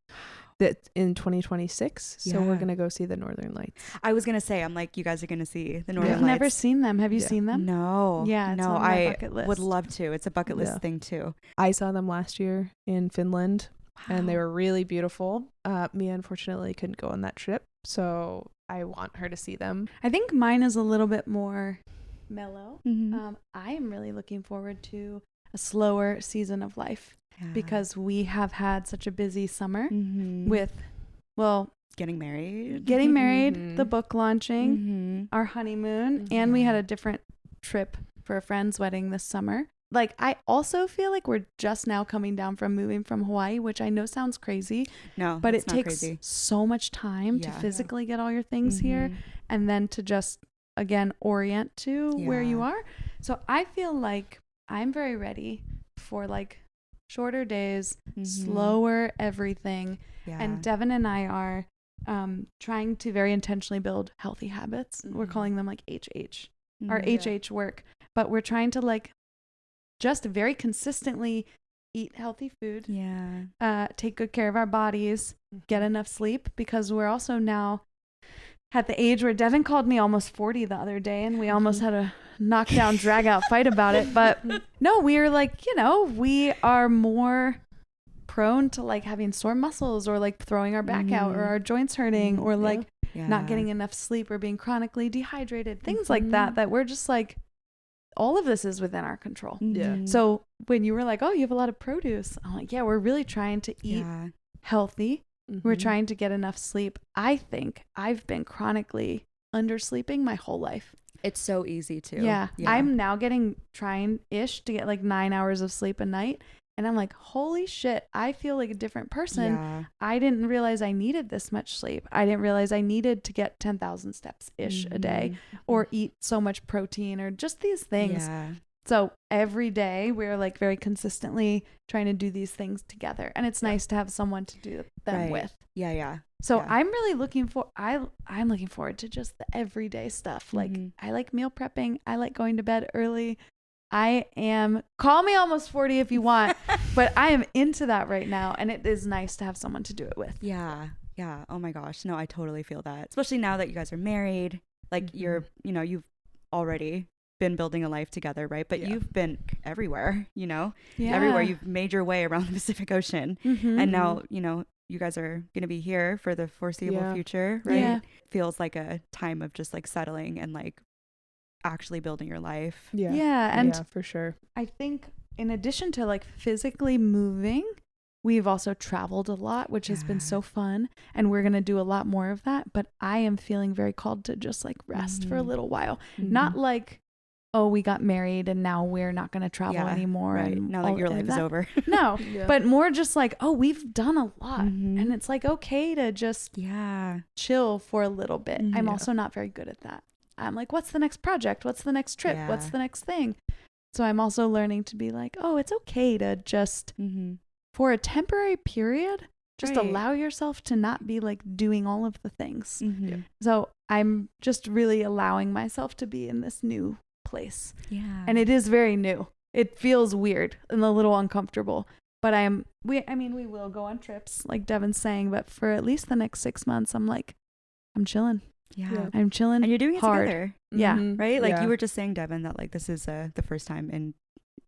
that in 2026. So we're Yeah. gonna go see the Northern Lights. I was gonna say, I'm like, you guys are gonna see the Northern I've Lights. never seen them. Have you Yeah. seen them? No. Yeah, it's no. on my I bucket list. would love to. It's a bucket list Yeah. thing too. I saw them last year in Finland, and they Wow. were really beautiful. Mia unfortunately couldn't go on that trip, so I want her to see them. I think mine is a little bit more mellow. Mhm. I am really looking forward to a slower season of life Yeah. because we have had such a busy summer Mhm. with, well, getting married. getting married, Mhm. the book launching, Mhm. our honeymoon, and we Yeah. had a different trip for a friend's wedding this summer. Like, I also feel like we're just now coming down from moving from Hawaii, which I know sounds crazy, No, but it's it not takes crazy. so much time to Yeah. physically get all your things here Mhm. and then to just, again, orient to where you Yeah. are. So I feel like I'm very ready for like shorter days, Mhm. slower everything. Yeah. And Devin and I are trying to very intentionally build healthy habits. We're Mhm. calling them like HH, our Mhm. HH work. But we're trying to like just very consistently eat healthy food, Yeah. take good care of our bodies, get enough sleep, because we're also now at the age where Devin called me almost 40 the other day, and we almost had a knockdown, drag out fight about it. But no, we're like, we are more prone to like having sore muscles or like throwing our back out or Mhm. our joints hurting or like Yeah. not getting enough sleep or being chronically dehydrated, things Mhm. like that we're just like, all of this is within our control. Yeah. Mhm. So when you were like, oh, you have a lot of produce, I'm like, yeah, we're really trying to eat Yeah. healthy. We're Mhm. trying to get enough sleep. I think I've been chronically undersleeping my whole life. It's so easy to. Yeah. I'm now trying-ish to get like 9 hours of sleep a night. And I'm like, holy shit, I feel like a different person. Yeah. I didn't realize I needed this much sleep. I didn't realize I needed to get 10,000 steps-ish a day or eat so much protein or just these things. Yeah. So every day we're like very consistently trying to do these things together. And it's nice to have someone to do them Right. with. Yeah. Yeah. So Yeah. I'm really I'm looking forward to just the everyday stuff. Like Mhm. I like meal prepping. I like going to bed early. Call me almost 40 if you want, but I am into that right now. And it is nice to have someone to do it with. Yeah. Yeah. Oh my gosh. No, I totally feel that. Especially now that you guys are married. Like you've already been building a life together, right? But Yeah. you've been everywhere, Yeah. everywhere. You've made your way around the Pacific Ocean. Mhm. And now, you guys are going to be here for the foreseeable Yeah. future, right? Yeah. Feels like a time of just like settling and like actually building your life. Yeah. Yeah. And yeah, for sure. I think in addition to like physically moving, we've also traveled a lot, which has been Yeah. so fun. And we're going to do a lot more of that. But I am feeling very called to just like rest for a Mhm. little while. Mhm. Not like, oh, we got married and now we're not going to travel Yeah, anymore. Right. And Now that your all life of is that. over. No, Yeah. but more just like, oh, we've done a lot. Mhm. And it's like, okay to just Yeah. chill for a little bit. Mhm. I'm Yeah. also not very good at that. I'm like, what's the next project? What's the next trip? What's Yeah. the next thing? So I'm also learning to be like, oh, it's okay to just, Mm-hmm. for a temporary period, just Right. allow yourself to not be like doing all of the things. Mm-hmm. So I'm just really allowing myself to be in this new place. Yeah. And it is very new. It feels weird and a little uncomfortable. But we will go on trips, like Devin's saying, but for at least the next 6 months, I'm like, I'm chilling. Yeah. I'm chilling. And you're doing it hard. together, Yeah. Mhm. right? Like Yeah. you were just saying, Devin, that like this is the first time in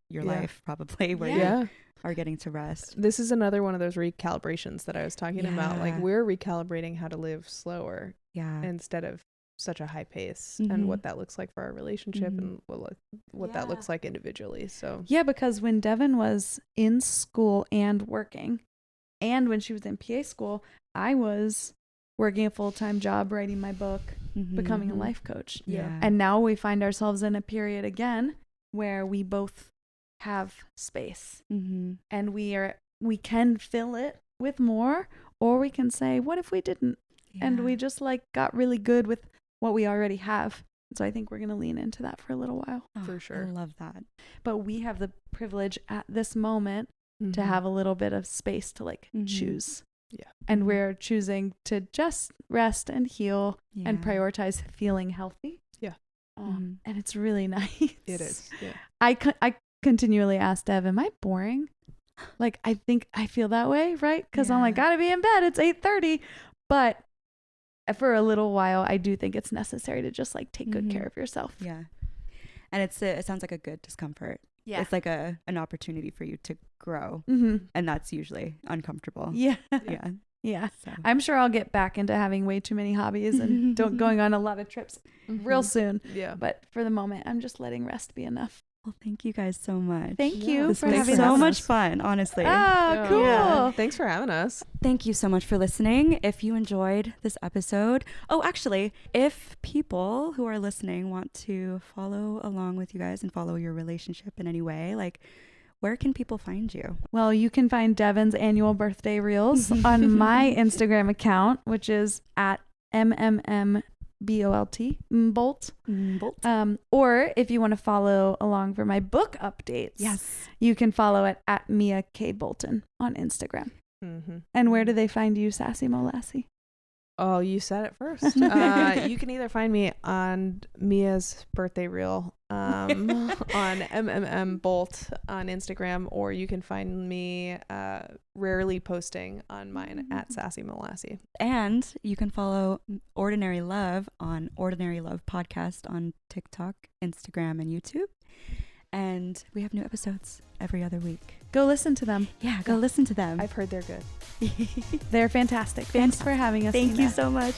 your Yeah. life probably where you Yeah. are getting to rest. This is another one of those recalibrations that I was talking about. Like Yeah. we're recalibrating how to live slower Yeah. instead of such a high pace Mhm. and what that looks like for our relationship Mhm. and what that looks like individually. So Yeah, because when Devin was in school and working, and when she was in PA school, I was working a full-time job, writing my book, becoming a Mhm. life coach. Yeah. And now we find ourselves in a period again where we both have space and we can fill it with more, or we can say, what if we didn't? And we just like got really good with what we already have. So I think we're going to lean into that for a little while. For sure. I love that. But we have the privilege at this moment to have a little bit of space to like choose. Yeah. And we're choosing to just rest and heal and Yeah. prioritize feeling healthy. Yeah. And it's really nice. It is. Yeah. I continually ask Dev, am I boring? Like, I think I feel that way, right? Because I'm like, Yeah. gotta be in bed. It's 8:30. But for a little while, I do think it's necessary to just like take good care of yourself. Yeah. And it sounds like a good discomfort. Yeah. It's like an opportunity for you to grow. And that's usually uncomfortable. Yeah. Yeah. Yeah. So. I'm sure I'll get back into having way too many hobbies and going on a lot of trips real soon. Yeah. But for the moment, I'm just letting rest be enough. Well, thank you guys so much. Thank you This for was having so us. much fun, honestly. Oh, cool. Yeah. Thanks for having us. Thank you so much for listening. If you enjoyed this episode, actually, if people who are listening want to follow along with you guys and follow your relationship in any way, like, where can people find you? Well, you can find Devin's annual birthday reels on my Instagram account, which is at MMMBOLT, Bolt. Bolt. Or if you want to follow along for my book updates, Yes. you can follow it at Mia K. Bolton on Instagram. And where do they find you, Sassy Molassie? Oh, you said it first. You can either find me on Mia's birthday reel on MMM Bolt on Instagram, or you can find me rarely posting on mine at Sassy Molassie. And you can follow Ordinary Love on Ordinary Love Podcast on TikTok, Instagram, and YouTube. And we have new episodes every other week. Go listen to them. Yeah, go listen to them. I've heard they're good. They're fantastic. Thanks for having us. Thank you Tina. so much.